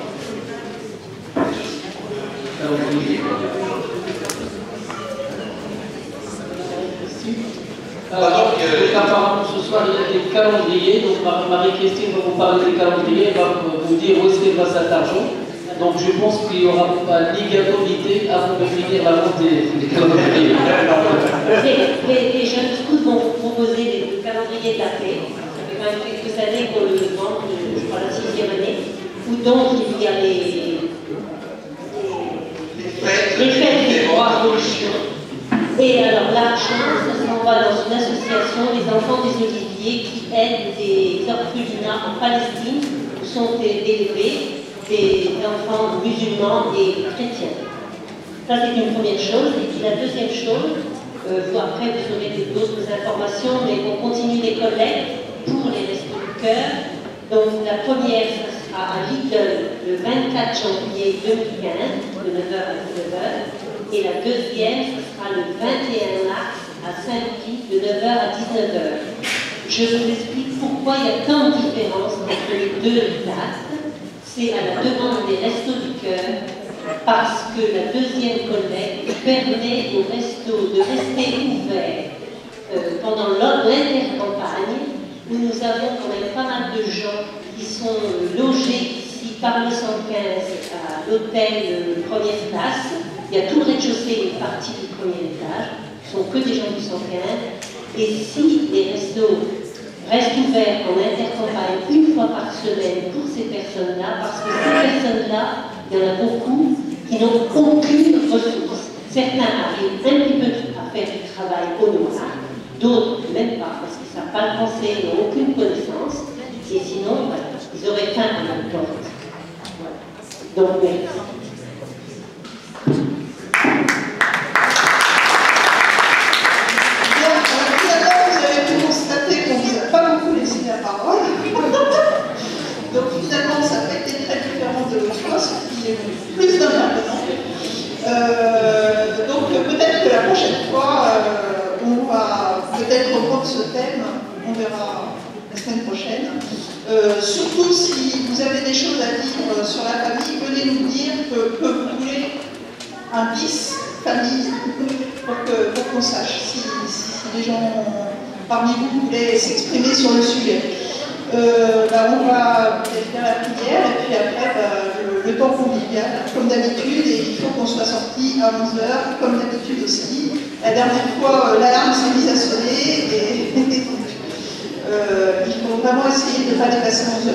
[SPEAKER 3] apparemment ce soir il y a des calendriers, donc Marie-Christine va vous parler des calendriers, elle va vous dire où est-ce qu'elle va cet argent. Donc je pense qu'il n'y aura pas ni gâteau ni thé avant de finir la vente des calendriers.
[SPEAKER 7] Les jeunes scouts vont vous proposer des calendriers de la paix. Ça fait quand même quelques années qu'on le demande, je crois la 6e année, où donc il y a les fêtes des droits religieux. Et alors l'argent, ça s'en va dans une association, les enfants des Oliviers, qui aident des orphelinats en Palestine, où sont élevés des enfants musulmans et chrétiens. Ça, c'est une première chose. Et puis la deuxième chose, après vous aurez d'autres informations, mais on continue les collectes pour les Restos du Cœur. Donc la première, ça sera à Lidl le 24 janvier 2015, de 9h à 19h. Et la deuxième, ce sera le 21 mars à Saint-Louis, de 9h à 19h. Je vous explique pourquoi il y a tant de différence entre les deux dates. C'est à la demande des Restos du Cœur, parce que la deuxième collecte permet aux restos de rester ouverts pendant l'intercampagne, où nous avons quand même pas mal de gens qui sont logés ici par le 115 à l'hôtel première classe. Il y a tout le rez-de-chaussée, une partie du premier étage, ce ne sont que des gens du 115. Et si les restos restent ouverts en intercampagne une fois par semaine pour ces personnes-là, parce que ces personnes-là, il y en a beaucoup qui n'ont aucune ressource. Certains arrivent un petit peu à faire du travail au noir, d'autres même pas, parce qu'ils ne savent pas le français, ils n'ont aucune connaissance, et sinon, voilà, ils auraient faim à notre porte. Voilà. Donc, merci.
[SPEAKER 1] Donc finalement, ça n'a pas été très différent de l'autre fois, ce qui est plus d'intervenants. Donc peut-être que la prochaine fois, on va peut-être reprendre ce thème, on verra la semaine prochaine. Surtout si vous avez des choses à dire sur la famille, venez nous dire que vous voulez un bis famille pour qu'on sache si les gens parmi vous voulaient s'exprimer sur le sujet. On va faire la prière et puis après le temps convivial, comme d'habitude, et il faut qu'on soit sorti à 11h, comme d'habitude aussi. La dernière fois, l'alarme s'est mise à sonner et il faut vraiment essayer de ne pas dépasser 11h.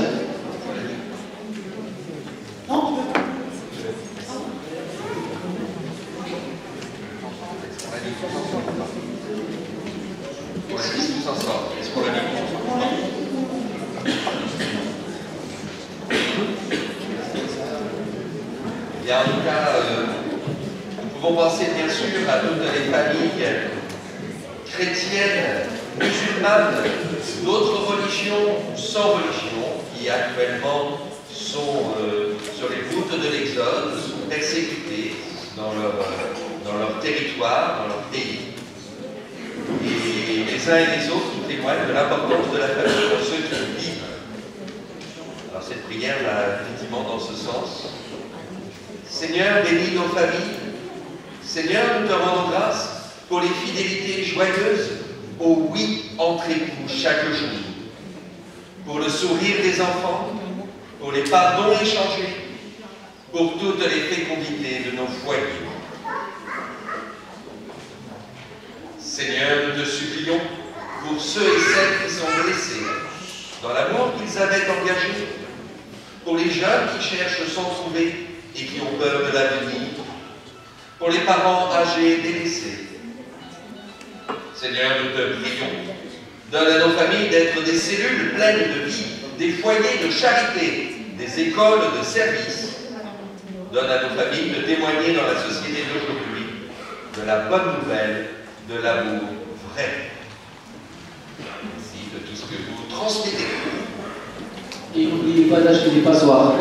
[SPEAKER 1] Non,
[SPEAKER 5] Est-ce qu'on l'a dit? Et en tout cas, nous pouvons penser bien sûr à toutes les familles chrétiennes, musulmanes, d'autres religions sans religion, qui actuellement sont sur les routes de l'Exode, sont persécutés dans leur territoire, dans leur pays. Et les uns et les autres témoignent de l'importance de la famille pour ceux qui le vivent. Alors cette prière va effectivement dans ce sens. Seigneur, bénis nos familles. Seigneur, nous te rendons grâce pour les fidélités joyeuses au oui entre époux chaque jour, pour le sourire des enfants, pour les pardons échangés, pour toutes les fécondités de nos foyers. Seigneur, nous te supplions pour ceux et celles qui sont blessés, dans l'amour qu'ils avaient engagé, pour les jeunes qui cherchent sans trouver et qui ont peur de l'avenir, pour les parents âgés délaissés. Seigneur, nous te prions, donne à nos familles d'être des cellules pleines de vie, des foyers de charité, des écoles de service. Donne à nos familles de témoigner dans la société d'aujourd'hui de la bonne nouvelle, de l'amour vrai. Merci de tout ce que vous transmettez.
[SPEAKER 3] Et n'oubliez pas d'acheter des passoires.